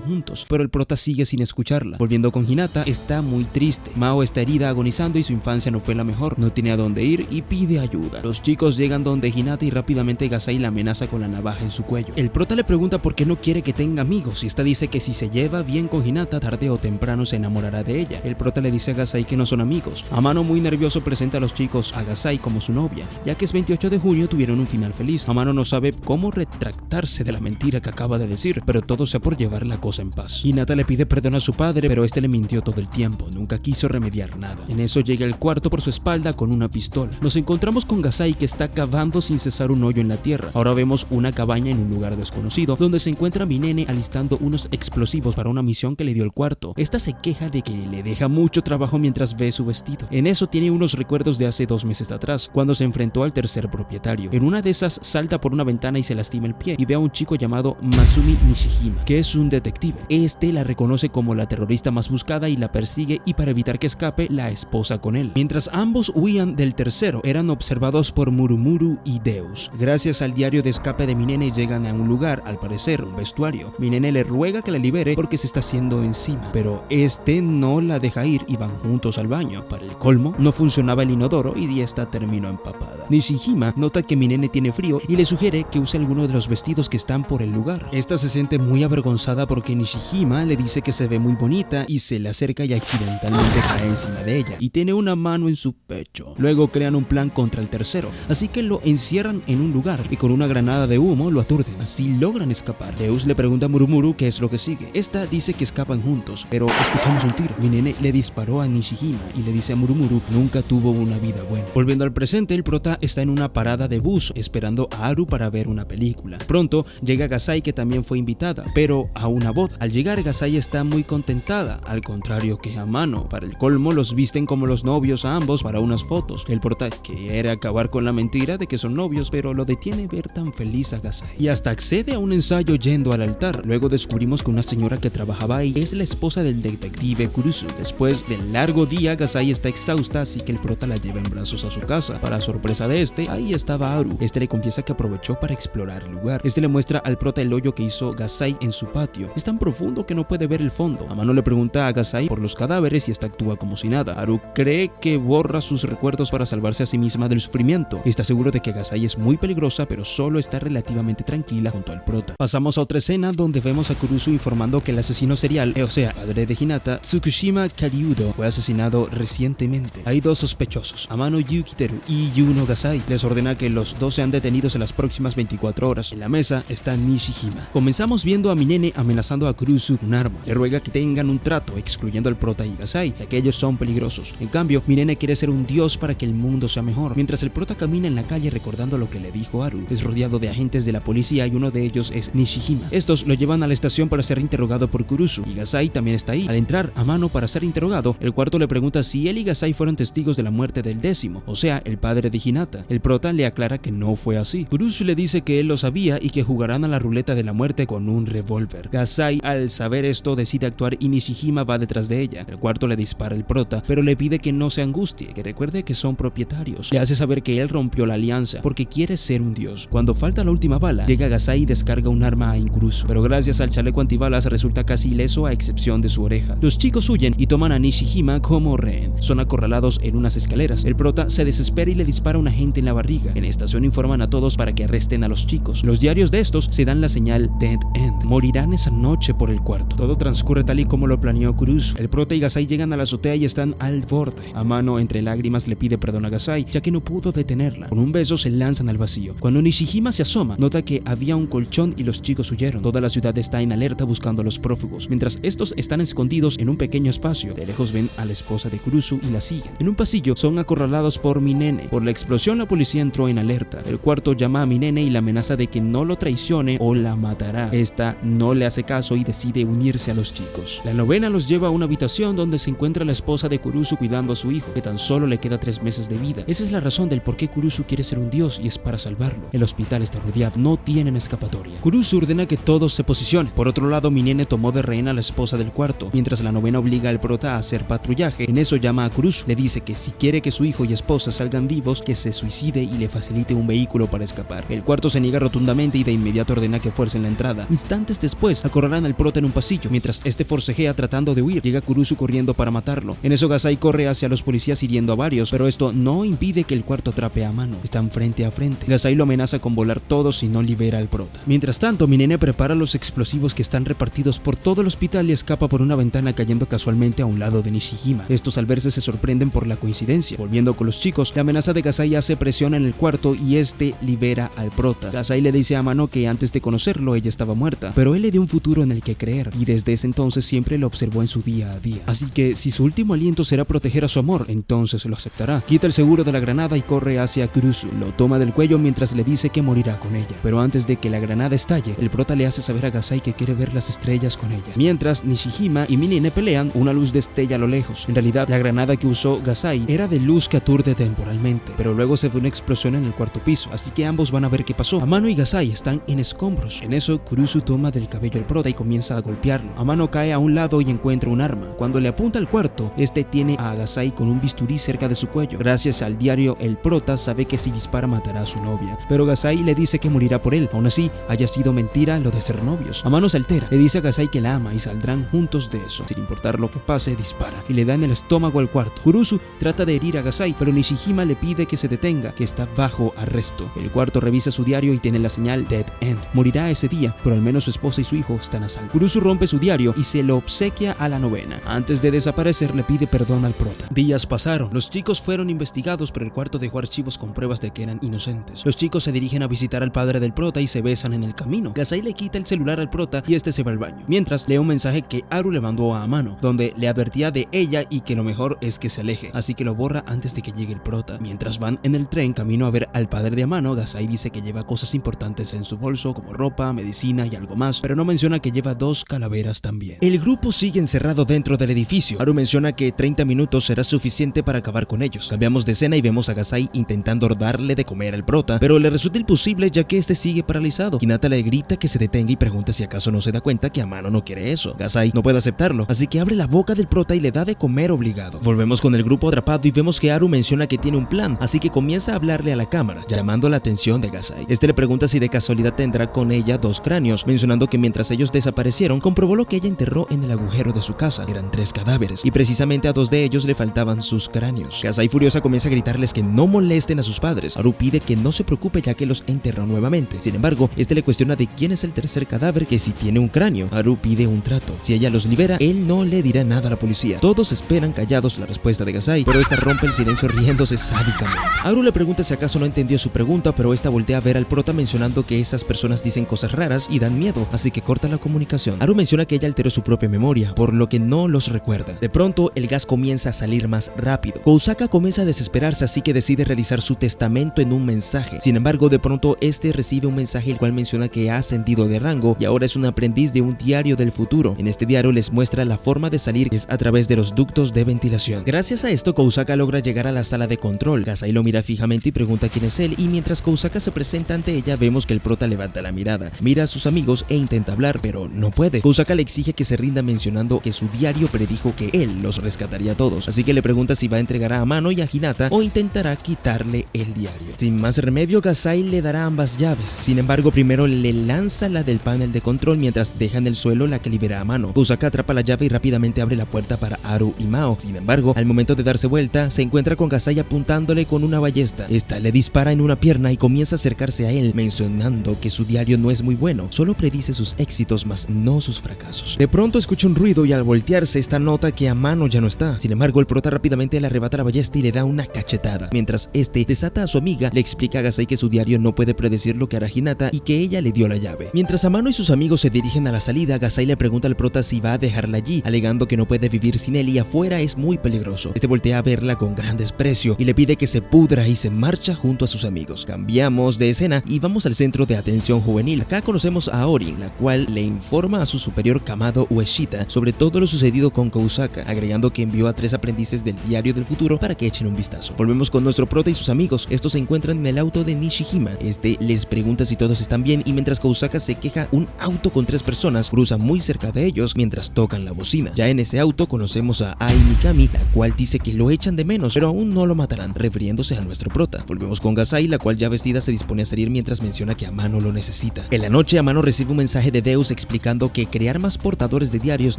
juntos, pero el prota sigue sin escucharla. Volviendo con Hinata, está muy triste. Mao está herida agonizando y su infancia no fue la mejor, no tiene a dónde ir y pide ayuda. Los chicos llegan donde Hinata y rápidamente Gasai la amenaza con la navaja en su cuello. El prota le pregunta por qué no quiere que tenga amigos y esta dice que si se lleva bien con Hinata tarde o temprano se enamorará de ella. El prota le dice a Gasai que no son amigos. Amano muy nervioso presenta a los chicos a Gasai como su novia, ya que es 28 de junio tuvieron un final feliz. Amano no sabe cómo retractarse de la mentira que acaba de decir, pero todo sea por llevar la cosa en paz. Hinata le pide perdón a su padre, pero este le mintió todo el tiempo, nunca quiso remediar nada. En eso llega al cuarto por su espalda con una pistola. Nos encontramos con Gasai que está cavando sin cesar un hoyo en la tierra. Ahora vemos una cabaña en un lugar desconocido, donde se encuentra Minene alistando unos explosivos para una misión que le dio el cuarto. Esta se queja de que le deja mucho trabajo mientras ve su vestido. En eso tiene unos recuerdos de hace 2 meses atrás, cuando se enfrentó al tercer propietario. En una de esas salta por una ventana y se lastima el pie y ve a un chico llamado Masumi Nishijima, que es un detective. Este la reconoce como la terrorista más buscada y la persigue y para evitar que escape la esposa con él. Mientras ambos huían del tercero, eran observados por Murumuru y Deus. Gracias al diario de escape de Minene llegan a un lugar, al parecer un vestuario. Minene le ruega que la libere porque se está haciendo encima, pero este no la deja ir y van juntos al baño. Para el colmo, no funcionaba el inodoro y esta terminó empapada. Nishijima nota que Minene tiene frío y le sugiere que use alguno de los vestidos que están por el lugar. Esta se siente muy avergonzada porque Nishijima le dice que se ve muy bonita y se le acerca y accidentalmente cae encima de ella y tiene una mano en su pecho. Luego crean un plan contra el tercero, así que lo encierran en un lugar y con una granada de humo lo aturden. Así logran escapar. Deus le pregunta a Murumuru qué es lo que sigue. Esta dice que escapan juntos, pero escuchamos un tiro. Minene le disparó a Nishijima y le dice a Murumuru nunca tuvo una vida buena. Volviendo al presente, el prota está en una parada de bus esperando a Haru para ver una película. Pronto llega Gasai, que también fue invitada, pero a una boda. Al llegar, Gasai está muy contentada, al contrario que Amano. Para el colmo, los visten como los novios a ambos para unas fotos. El prota quiere acabar con la mentira de que son novios, pero lo detiene ver tan feliz a Gasai y hasta accede a un ensayo yendo al altar. Luego descubrimos que una señora que trabajaba ahí es la esposa del detective Kurusu. Después del largo día, Gasai está exhausta, así que el prota la lleva en brazos a su casa. Para sorpresa de este, ahí estaba Haru. Este le confiesa que aprovechó para explorar el lugar. Este le muestra al prota el hoyo que hizo Gasai en su patio. Es tan profundo que no puede ver el fondo. Amano le pregunta a Gasai por los cadáveres y esta actúa como si nada. Haru cree que borra sus recuerdos para salvarse a sí misma del sufrimiento. Está seguro de que Gasai es muy peligrosa, pero solo está relativamente tranquila junto al prota. Pasamos a otra escena donde vemos a Kurusu informando que el asesino serial, o sea, padre de Hinata, Tsukushima Kariudo, fue asesinado recientemente. Hay 2 sospechosos, Amano Yukiteru y Yuno Gasai. Les ordena que los 2 sean detenidos en las próximas 24 horas. En la mesa está Nishijima. Comenzamos viendo a Minene amenazando a Kurusu con un arma. Le ruega que tengan un trato, excluyendo al prota y Gasai, ya que ellos son peligrosos. En cambio, Minene quiere ser un dios para que el mundo sea mejor. Mientras el prota camina en la calle recordando lo que le dijo Haru, es rodeado de agentes de la policía y uno de ellos es Nishijima. Estos lo llevan a la estación para ser interrogado por Kurusu y Gasai también está ahí. Al entrar Amano para ser interrogado, el cuarto le pregunta si él y Gasai fueron testigos de la muerte del 10º, o sea, el padre de Hinata. El prota le aclara que no fue así. Kurusu le dice que él lo sabía y que jugarán a la ruleta de la muerte con un revólver. Gasai, al saber esto, decide actuar y Nishijima va detrás de ella. El cuarto le dispara al prota, pero le pide que no se angustie, que recuerde que son propietarios. Le hace saber que él rompió la alianza porque quiere ser un dios. Cuando falta la última bala, llega Gasai y descarga un arma a Kurusu, pero gracias al chaleco antibalas resulta casi ileso a excepción de su oreja. Los chicos huyen y toman a Nishijima como rehén. Son acorralados en unas escaleras. El prota se desespera y le dispara a un agente en la barriga. En la estación informan a todos para que arresten a los chicos. Los diarios de estos se dan la señal Dead End. Morirán esa noche por el cuarto. Todo transcurre tal y como lo planeó Kurusu. El prota y Gasai llegan a la azotea y están al borde. Amano, entre lágrimas, le pide perdón a Gasai, ya que no pudo detenerla. Con un beso se lanzan al vacío. Cuando Nishijima se asoma, nota que había un colchón y los chicos huyeron. Toda la ciudad está en alerta buscando a los prófugos. Mientras estos están escondidos en un pequeño espacio, de lejos ven a la esposa de Kurusu y la siguen. En un pasillo son acorralados por Minene. Por la explosión la policía entró en alerta. El cuarto llama a Minene y la amenaza de que no lo traicione o la matará. Esta no le hace caso y decide unirse a los chicos. La novena los lleva a una habitación donde se encuentra la esposa de Kurusu cuidando a su hijo, que tan solo le queda 3 meses de vida. Esa es la razón del por qué Kurusu quiere ser un dios y es para salvarlo. El hospital está rodeado, no tienen escapatoria. Kurusu ordena que todos se posicionen. Por otro lado, Minene tomó de rehén a la esposa del cuarto, mientras la novena obliga al prota a hacer patrullaje. En eso llama a Kurusu, le dice que si quiere que su hijo y esposa salgan vivos, que se suicide y le facilite un vehículo para escapar. El cuarto se niega rotundamente y de inmediato ordena que fuercen la entrada. Instantes después, acorralan al prota en un pasillo. Mientras este forcejea tratando de huir, llega Kurusu corriendo para matarlo. En eso Gasai corre hacia los policías hiriendo a varios, pero esto no impide que el cuarto atrape a Amano. Están frente a frente. Gasai lo amenaza con volar todos si no libera al prota. Mientras tanto, Minene prepara los explosivos que están repartidos por todo el hospital y escapa por una ventana cayendo casualmente a un lado de Nishijima. Estos al verse se sorprenden por la coincidencia. Volviendo con los chicos, la amenaza de Gasai hace presión en el cuarto y este libera al prota. Gasai le dice a Amano que antes de conocerlo ella estaba muerta, pero él le dio un futuro en el que creer y desde ese entonces siempre lo observó en su día a día. Así que si su último aliento será proteger a su amor, entonces lo aceptará. Quita el seguro de la granada y corre hacia Kurusu. Lo toma del cuello mientras le dice que morirá con ella. Pero antes de que la granada estalle, el prota le hace saber a Gasai que quiere ver las estrellas con ella. Mientras Nishijima y Minene pelean, una luz destella a lo lejos. En realidad, la granada que usó Gasai era de luz que aturde temporalmente, pero luego se fue una explosión en el cuarto piso, así que ambos van a ver qué pasó. Amano y Gasai están en escombros. En eso, Kurusu toma del cabello al prota y comienza a golpearlo. Amano cae a un lado y encuentra un arma. Cuando le apunta al cuarto, este tiene a Gasai con un bisturí cerca de su cuello. Gracias al diario, el prota sabe que si dispara matará a su novia, pero Gasai le dice que morirá por él. Aún así, haya sido mentira lo de ser novios. Amano se altera, le dice a Gasai que la ama y saldrán juntos de eso. Sin importar lo que pase, dispara y le da en el estómago al cuarto. Kurusu trata de herir a Gasai, pero Nishijima le pide que se detenga, que está bajo arresto. El cuarto revisa su diario y tiene la señal Dead End. Morirá ese día, pero al menos su esposa y su hijo están a salvo. Kurusu rompe su diario y se lo obsequia a la novena. Antes de desaparecer, le pide perdón al prota. Días pasaron. Los chicos fueron investigados, pero el cuarto dejó archivos con pruebas de que eran inocentes. Los chicos se dirigen a visitar al padre del prota y se besan en el camino. Gasai le quita el celular al prota y este se va al baño. Mientras lee un mensaje que Haru le mandó a Amano, donde le advertía de ella y que lo mejor es que se aleje, así que lo borra antes de que llegue el prota. Mientras van en el tren camino a ver al padre de Amano, Gasai dice que lleva cosas importantes en su bolso como ropa, medicina y algo más, pero no menciona que lleva 2 calaveras también. El grupo sigue encerrado dentro del edificio. Haru menciona que 30 minutos será suficiente para acabar con ellos. Cambiamos de escena y vemos a Gasai intentando darle de comer al prota, pero le resulta imposible ya que este sigue paralizado. Hinata le grita que se detenga y pregunta si acaso no se da cuenta que Amano no quiere eso. Gasai no puede aceptarlo, así que abre la boca del prota y le da de comer obligado. Volvemos con el grupo atrapado y vemos que Haru menciona que tiene un plan, así que comienza a hablarle a la cámara, llamando la atención de Gasai. Este le pregunta si de casualidad tendrá con ella 2 cráneos, mencionando que mientras ellos desaparecieron, comprobó lo que ella enterró en el agujero de su casa. Eran 3 cadáveres, y precisamente a 2 de ellos le faltaban sus cráneos. Gasai furiosa comienza a gritarles que no molesten a sus padres. Haru pide que no se preocupe ya que los enterró nuevamente. Sin embargo, este le cuestiona de quién es el tercer cadáver, que si tiene un cráneo. Haru pide un trato. Si ella los libera, él no le dirá nada a la policía. Todos esperan callados la respuesta de Gasai, pero esta rompe el silencio riéndose sádicamente. Haru le pregunta si acaso no entendió su pregunta, pero esta voltea a ver al prota mencionando que esas personas dicen cosas raras y dan miedo, así que corta la comunicación. Haru menciona que ella alteró su propia memoria, por lo que no los recuerda. De pronto, el gas comienza a salir más rápido. Kousaka comienza a desesperarse, así que decide realizar su testamento en un mensaje. Sin embargo, de pronto este recibe un mensaje el cual menciona que ha ascendido de rango y ahora es un aprendiz de un diario del futuro. En este diario les muestra la forma de salir, que es a través de los ductos de ventilación. Gracias a esto, Kousaka logra llegar a la sala de control. Gasai lo mira fijamente y pregunta quién es él, y mientras Kousaka se presenta ante ella, vemos que el prota levanta la mirada, mira a sus amigos e intenta hablar, pero no puede. Kousaka le exige que se rinda mencionando que su diario predijo que él los rescataría a todos, así que le pregunta si va a entregar a Amano y a Hinata o intentará quitarle el diario. Sin más remedio, Gasai le dará ambas llaves. Sin embargo, primero le lanza la del panel de control mientras deja en el suelo la que libera a Amano. Kousaka atrapa la llave y rápidamente abre la puerta para Haru y Mao. Sin embargo, al momento de darse vuelta, se encuentra con Gasai apuntándole con una ballesta. Esta le dispara en una pierna y comienza a acercarse a él, mencionando que su diario no es muy bueno, solo solo predice sus éxitos mas no sus fracasos. De pronto escucha un ruido y al voltearse esta nota que Amano ya no está. Sin embargo, el prota rápidamente le arrebata la ballesta y le da una cachetada. Mientras este desata a su amiga, le explica a Gasai que su diario no puede predecir lo que hará Hinata y que ella le dio la llave. Mientras Amano y sus amigos se dirigen a la salida, Gasai le pregunta al prota si va a dejarla allí, alegando que no puede vivir sin él y afuera es muy peligroso. Este voltea a verla con gran desprecio y le pide que se pudra y se marcha junto a sus amigos. Cambiamos de escena y vamos al centro de atención juvenil. Acá conocemos a Orin, la cual le informa a su superior Kamado Ueshita sobre todo lo sucedido con Kousaka, agregando que envió a 3 aprendices del diario del futuro para que echen un vistazo. Volvemos con nuestro prota y sus amigos. Estos se encuentran en el auto de Nishihima. Este les pregunta si todos están bien y mientras Kousaka se queja, un auto con 3 personas cruza muy cerca de ellos mientras tocan la bocina. Ya en ese auto conocemos a Ai Mikami, la cual dice que lo echan de menos, pero aún no lo matarán, refiriéndose a nuestro prota. Volvemos con Gasai, la cual ya vestida se dispone a salir mientras menciona que Amano lo necesita. En la noche, Amano recibe un mensaje de Deus explicando que crear más portadores de diarios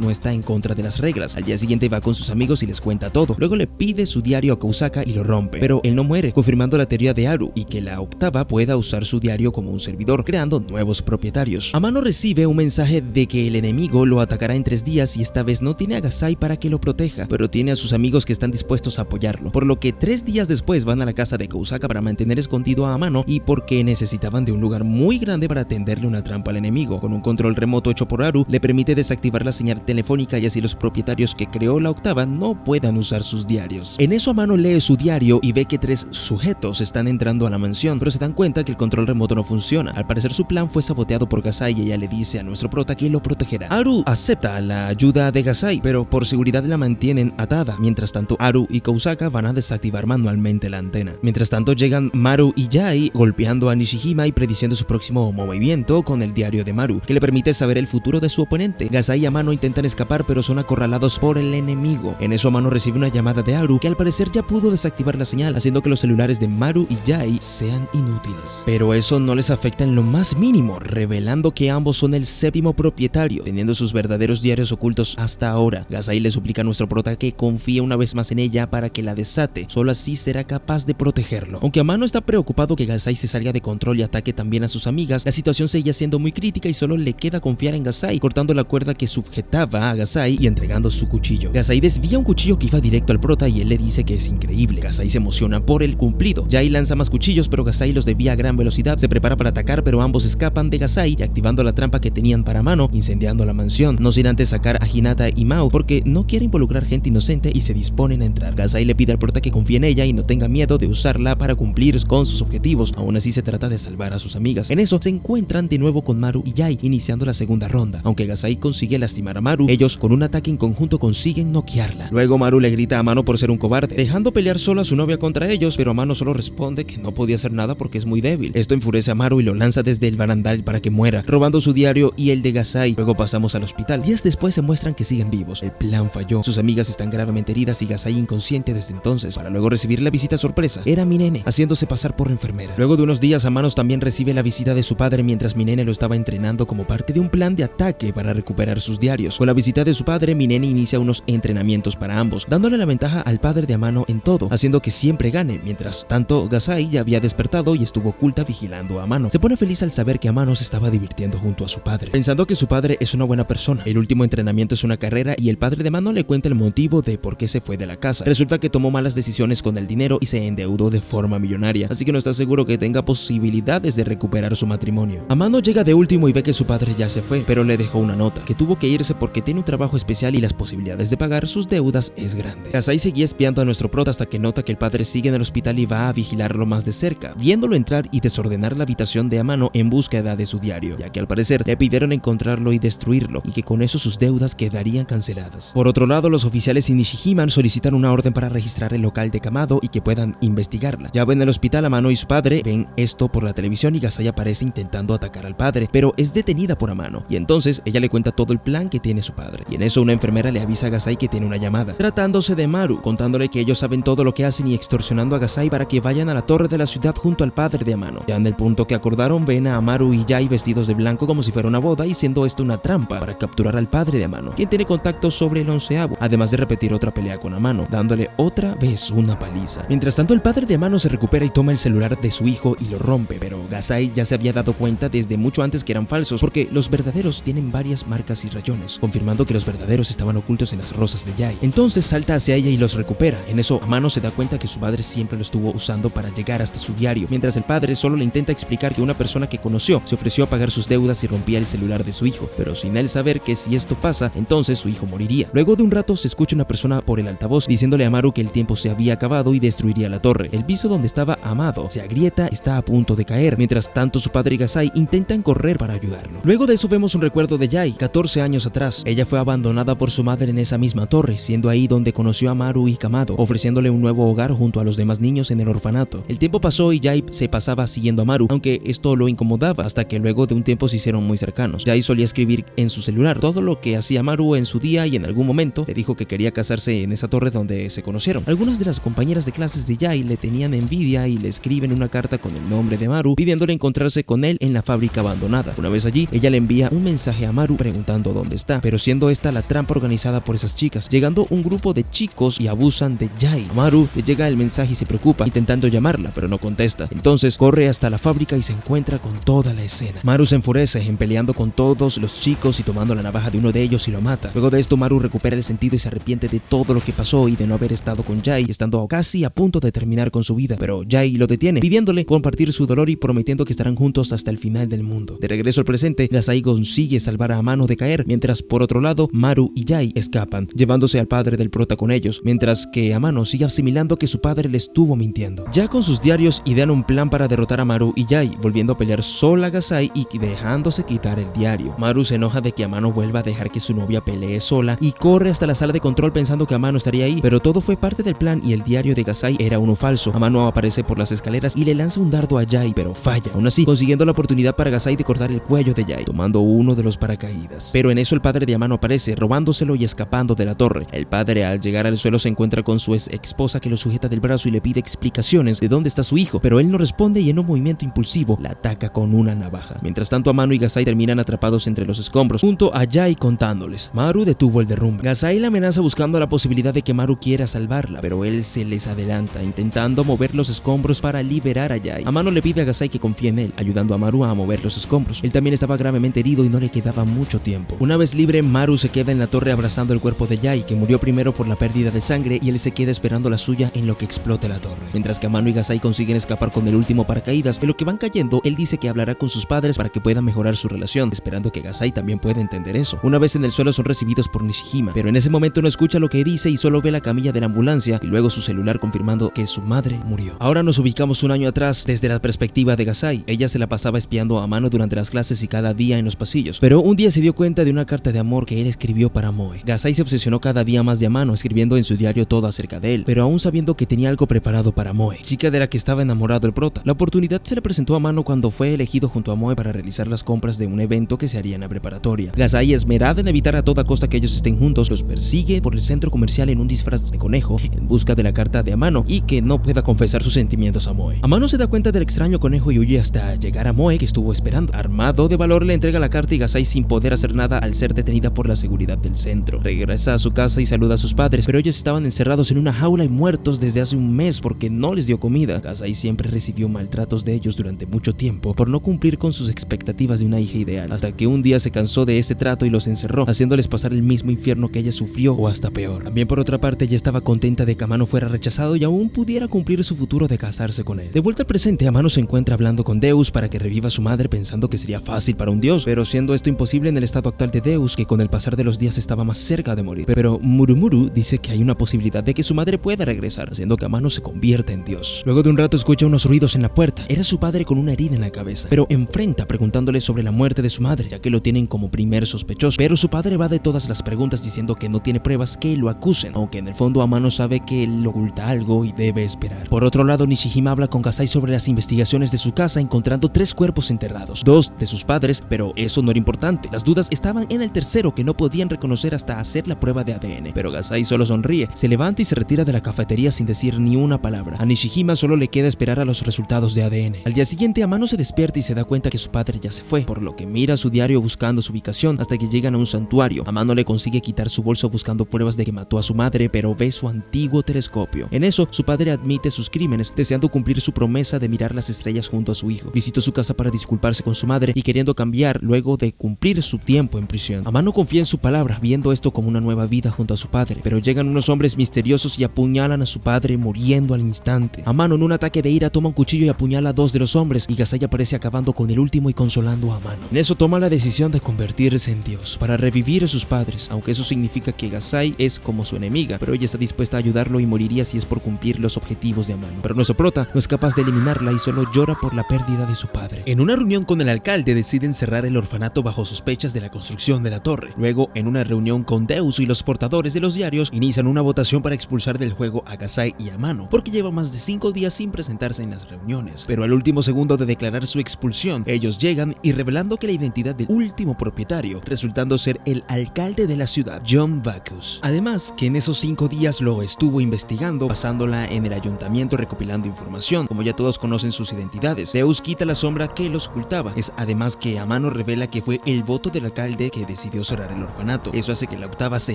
no está en contra de las reglas. Al día siguiente va con sus amigos y les cuenta todo. Luego le pide su diario a Kousaka y lo rompe, pero él no muere, confirmando la teoría de Haru y que la octava pueda usar su diario como un servidor, creando nuevos propietarios. Amano recibe un mensaje de que el enemigo lo atacará en 3 días y esta vez no tiene a Gasai para que lo proteja, pero tiene a sus amigos que están dispuestos a apoyarlo, por lo que 3 días después van a la casa de Kousaka para mantener escondido a Amano y porque necesitaban de un lugar muy grande para tenderle una trampa al enemigo. Con un control remoto hecho por Haru, le permite desactivar la señal telefónica y así los propietarios que creó la octava no puedan usar sus diarios. En eso Amano lee su diario y ve que 3 sujetos están entrando a la mansión, pero se dan cuenta que el control remoto no funciona. Al parecer su plan fue saboteado por Gasai y ella le dice a nuestro prota que lo protegerá. Haru acepta la ayuda de Gasai, pero por seguridad la mantienen atada. Mientras tanto, Haru y Kousaka van a desactivar manualmente la antena. Mientras tanto llegan Maru y Yai golpeando a Nishihima y prediciendo su próximo movimiento con el diario de Maru, que le permite saber el futuro de su oponente. Gasai y Amano intentan escapar pero son acorralados por el enemigo. En eso Amano recibe una llamada de Haru que al parecer ya pudo desactivar la señal, haciendo que los celulares de Maru y Yai sean inútiles. Pero eso no les afecta en lo más mínimo, revelando que ambos son el 7º propietario, teniendo sus verdaderos diarios ocultos hasta ahora. Gasai le suplica a nuestro prota que confíe una vez más en ella para que la desate, solo así será capaz de protegerlo. Aunque Amano está preocupado que Gasai se salga de control y ataque también a sus amigas, la situación seguía siendo muy crítica y solo le queda confiar en Gasai, cortando la cuerda que sujetaba a Gasai y entregando su cuchillo. Gasai desvía un cuchillo que iba directo al prota y él le dice que es increíble. Gasai se emociona por el cumplido. Yai lanza más cuchillos, pero Gasai los desvía a gran velocidad. Se prepara para atacar, pero ambos escapan de Gasai y activando la trampa que tenían para Amano, incendiando la mansión. No sin antes sacar a Hinata y Mao porque no quiere involucrar gente inocente y se disponen a entrar. Gasai le pide al prota que confíe en ella y no tenga miedo de usarla para cumplir con sus objetivos. Aún así se trata de salvar a sus amigas. En eso se encuentran de nuevo con Maru y Yai, iniciando la segunda ronda. Aunque Gasai consigue lastimar a Maru, ellos con un ataque en conjunto consiguen noquearla. Luego Maru le grita a Amano por ser un cobarde, dejando pelear solo a su novia contra ellos, pero Amano solo responde que no podía hacer nada porque es muy débil. Esto enfurece a Maru y lo lanza desde el barandal para que muera, robando su diario y el de Gasai. Luego pasamos al hospital. Días después se muestran que siguen vivos. El plan falló. Sus amigas están gravemente heridas y Gasai inconsciente desde entonces, para luego recibir la visita sorpresa. Era Minene, haciéndose pasar por enfermera. Luego de unos días, Amanos también recibe la visita de su padre mientras Minene lo estaba entrenando como parte de un plan de ataque para recuperar sus diarios. Con la visita de su padre, Minene inicia unos entrenamientos para ambos, dándole la ventaja al padre de Amano en todo, haciendo que siempre gane. Mientras tanto, Gasai ya había despertado y estuvo oculta vigilando a Amano. Se pone feliz al saber que Amano se estaba divirtiendo junto a su padre, pensando que su padre es una buena persona. El último entrenamiento es una carrera y el padre de Amano le cuenta el motivo de por qué se fue de la casa. Resulta que tomó malas decisiones con el dinero y se endeudó de forma millonaria, así que no está seguro que tenga posibilidades de recuperar su matrimonio. Amano llega de último y ve que su padre ya se fue, pero le dejó una nota, que tuvo que irse porque tiene un trabajo especial y las posibilidades de pagar sus deudas es grande. Gasai seguía espiando a nuestro prota hasta que nota que el padre sigue en el hospital y va a vigilarlo más de cerca, viéndolo entrar y desordenar la habitación de Amano en búsqueda de su diario, ya que al parecer le pidieron encontrarlo y destruirlo, y que con eso sus deudas quedarían canceladas. Por otro lado, los oficiales y Nishihima solicitan una orden para registrar el local de Kamado y que puedan investigarla. Ya en el hospital, Amano y su padre ven esto por la televisión y Gasai aparece intentando atacar al padre, pero es detenida por Amano, y entonces ella le cuenta todo el plan que tiene su padre. Y en eso una enfermera le avisa a Gasai que tiene una llamada, tratándose de Maru, contándole que ellos saben todo lo que hacen y extorsionando a Gasai para que vayan a la torre de la ciudad junto al padre de Amano. Ya en el punto que acordaron, ven a Maru y Yai vestidos de blanco como si fuera una boda y siendo esto una trampa para capturar al padre de Amano, quien tiene contacto sobre el 11avo, además de repetir otra pelea con Amano, dándole otra vez una paliza. Mientras tanto, el padre de Amano se recupera y toma el celular de su hijo y lo rompe, pero Gasai ya se había dado cuenta desde mucho antes conscientes que eran falsos porque los verdaderos tienen varias marcas y rayones, confirmando que los verdaderos estaban ocultos en las rosas de Jai. Entonces salta hacia ella y los recupera. En eso Amano se da cuenta que su padre siempre lo estuvo usando para llegar hasta su diario, mientras el padre solo le intenta explicar que una persona que conoció se ofreció a pagar sus deudas y rompía el celular de su hijo, pero sin él saber que si esto pasa, entonces su hijo moriría. Luego de un rato se escucha una persona por el altavoz diciéndole a Amaru que el tiempo se había acabado y destruiría la torre. El piso donde estaba Amado se agrieta, está a punto de caer, mientras tanto su padre y Gasai intentan correr para ayudarlo. Luego de eso vemos un recuerdo de Jai, 14 años atrás. Ella fue abandonada por su madre en esa misma torre, siendo ahí donde conoció a Amaru y Kamado, ofreciéndole un nuevo hogar junto a los demás niños en el orfanato. El tiempo pasó y Jai se pasaba siguiendo a Amaru, aunque esto lo incomodaba, hasta que luego de un tiempo se hicieron muy cercanos. Jai solía escribir en su celular todo lo que hacía Amaru en su día y en algún momento le dijo que quería casarse en esa torre donde se conocieron. Algunas de las compañeras de clases de Jai le tenían envidia y le escriben una carta con el nombre de Amaru pidiéndole encontrarse con él en la fábrica abandonada. Una vez allí, ella le envía un mensaje a Amaru preguntando dónde está, pero siendo esta la trampa organizada por esas chicas, llegando un grupo de chicos y abusan de Jai. Amaru le llega el mensaje y se preocupa, intentando llamarla, pero no contesta. Entonces corre hasta la fábrica y se encuentra con toda la escena. Maru se enfurece en peleando con todos los chicos y tomando la navaja de uno de ellos y lo mata. Luego de esto Maru recupera el sentido y se arrepiente de todo lo que pasó y de no haber estado con Jai, estando casi a punto de terminar con su vida, pero Jai lo detiene, pidiéndole compartir su dolor y prometiendo que estarán juntos hasta el final del mundo. De regreso al presente, Gasai consigue salvar a Amano de caer, mientras por otro lado Maru y Jai escapan, llevándose al padre del prota con ellos, mientras que Amano sigue asimilando que su padre le estuvo mintiendo. Ya con sus diarios idean un plan para derrotar a Maru y Jai, volviendo a pelear sola a Gasai y dejándose quitar el diario. Maru se enoja de que Amano vuelva a dejar que su novia pelee sola y corre hasta la sala de control pensando que Amano estaría ahí, pero todo fue parte del plan y el diario de Gasai era uno falso. Amano aparece por las escaleras y le lanza un dardo a Jai, pero falla, aún así consiguiendo la oportunidad para Gasai de cortar el cuello de Jai, tomando uno de los paracaídas. Pero en eso el padre de Amano aparece, robándoselo y escapando de la torre. El padre al llegar al suelo se encuentra con su ex esposa que lo sujeta del brazo y le pide explicaciones de dónde está su hijo, pero él no responde y en un movimiento impulsivo la ataca con una navaja. Mientras tanto Amano y Gasai terminan atrapados entre los escombros, junto a Jai contándoles. Maru detuvo el derrumbe. Gasai la amenaza buscando la posibilidad de que Maru quiera salvarla, pero él se les adelanta, intentando mover los escombros para liberar a Jai. Amano le pide a Gasai que confíe en él, ayudando a Maru a mover los escombros. Él también estaba gravemente herido y no le quedaba mucho tiempo. Una vez libre, Maru se queda en la torre abrazando el cuerpo de Jai, que murió primero por la pérdida de sangre, y él se queda esperando la suya en lo que explote la torre. Mientras que Amano y Gasai consiguen escapar con el último paracaídas, en lo que van cayendo, él dice que hablará con sus padres para que puedan mejorar su relación, esperando que Gasai también pueda entender eso. Una vez en el suelo son recibidos por Nishijima, pero en ese momento no escucha lo que dice y solo ve la camilla de la ambulancia y luego su celular confirmando que su madre murió. Ahora nos ubicamos un año atrás desde la perspectiva de Gasai. Ella se la pasaba espiando a Amano durante las clases y cada día en los pasillos, pero un día se dio cuenta de una carta de amor que él escribió para Moe. Gasai se obsesionó cada día más de Amano, escribiendo en su diario todo acerca de él, pero aún sabiendo que tenía algo preparado para Moe, chica de la que estaba enamorado el prota. La oportunidad se le presentó a Amano cuando fue elegido junto a Moe para realizar las compras de un evento que se haría en la preparatoria. Gasai, esmerada en evitar a toda costa que ellos estén juntos, los persigue por el centro comercial en un disfraz de conejo en busca de la carta de Amano y que no pueda confesar sus sentimientos a Moe. Amano se da cuenta del extraño conejo y huye hasta llegar a Moe, que estuvo esperando. Armado de valor le entrega la carta y Gasai, sin poder hacer nada al ser detenida por la seguridad del centro, regresa a su casa y saluda a sus padres, pero ellos estaban encerrados en una jaula y muertos desde hace un mes porque no les dio comida. Gasai siempre recibió maltratos de ellos durante mucho tiempo por no cumplir con sus expectativas de una hija ideal, hasta que un día se cansó de ese trato y los encerró, haciéndoles pasar el mismo infierno que ella sufrió o hasta peor. También por otra parte ella estaba contenta de que Amano fuera rechazado y aún pudiera cumplir su futuro de casarse con él. De vuelta al presente, Amano se encuentra hablando con Deus para que reviva a su madre, pensando que sería fácil para un dios, pero siendo esto imposible en el estado actual de Deus, que con el pasar de los días estaba más cerca de morir. Pero Murumuru dice que hay una posibilidad de que su madre pueda regresar, haciendo que Amano se convierta en dios. Luego de un rato escucha unos ruidos en la puerta. Era su padre con una herida en la cabeza, pero enfrenta preguntándole sobre la muerte de su madre, ya que lo tienen como primer sospechoso. Pero su padre va de todas las preguntas diciendo que no tiene pruebas que lo acusen, aunque en el fondo Amano sabe que él oculta algo y debe esperar. Por otro lado, Nishijima habla con Gasai sobre las investigaciones de su casa, encontrando 3 cuerpos enterrados, 2 de sus padres, pero eso no era importante. Las dudas estaban en el tercero, que no podían reconocer hasta hacer la prueba de ADN. Pero Gasai solo sonríe, se levanta y se retira de la cafetería sin decir ni una palabra. A Nishijima solo le queda esperar a los resultados de ADN. Al día siguiente, Amano se despierta y se da cuenta que su padre ya se fue, por lo que mira su diario buscando su ubicación hasta que llegan a un santuario. Amano le consigue quitar su bolso buscando pruebas de que mató a su madre, pero ve su antiguo telescopio. En eso, su padre admite sus crímenes, deseando cumplir su promesa de mirar las estrellas junto a su hijo. Visitó su casa para disculparse con su madre y queriendo cambiar luego de cumplir su tiempo en prisión. Amano confía en su palabra, viendo esto como una nueva vida junto a su padre, pero llegan unos hombres misteriosos y apuñalan a su padre, muriendo al instante. Amano, en un ataque de ira, toma un cuchillo y apuñala a 2 de los hombres, y Gasai aparece acabando con el último y consolando a Amano. En eso toma la decisión de convertirse en Dios para revivir a sus padres, aunque eso significa que Gasai es como su enemiga, pero ella está dispuesta a ayudarlo y moriría si es por cumplir los objetivos de Amano. Pero nuestro prota no es capaz de eliminarla y solo llora por la pérdida de su padre. En una reunión con el alcalde deciden cerrar el orfanato bajo sospechas de la construcción de la torre. Luego, en una reunión con Deus y los portadores de los diarios, inician una votación para expulsar del juego a Gasai y Amano, porque lleva más de 5 días sin presentarse en las reuniones. Pero al último segundo de declarar su expulsión, ellos llegan y revelando que la identidad del último propietario, resultando ser el alcalde de la ciudad, John Bacchus. Además, que en esos 5 días lo estuvo investigando, pasándola en el ayuntamiento recopilando información. Como ya todos conocen sus identidades, Deus quita la sombra que los ocultaba. Es además que Amano revela que fue el voto del alcalde que decidió cerrar el orfanato. Eso hace que la octava se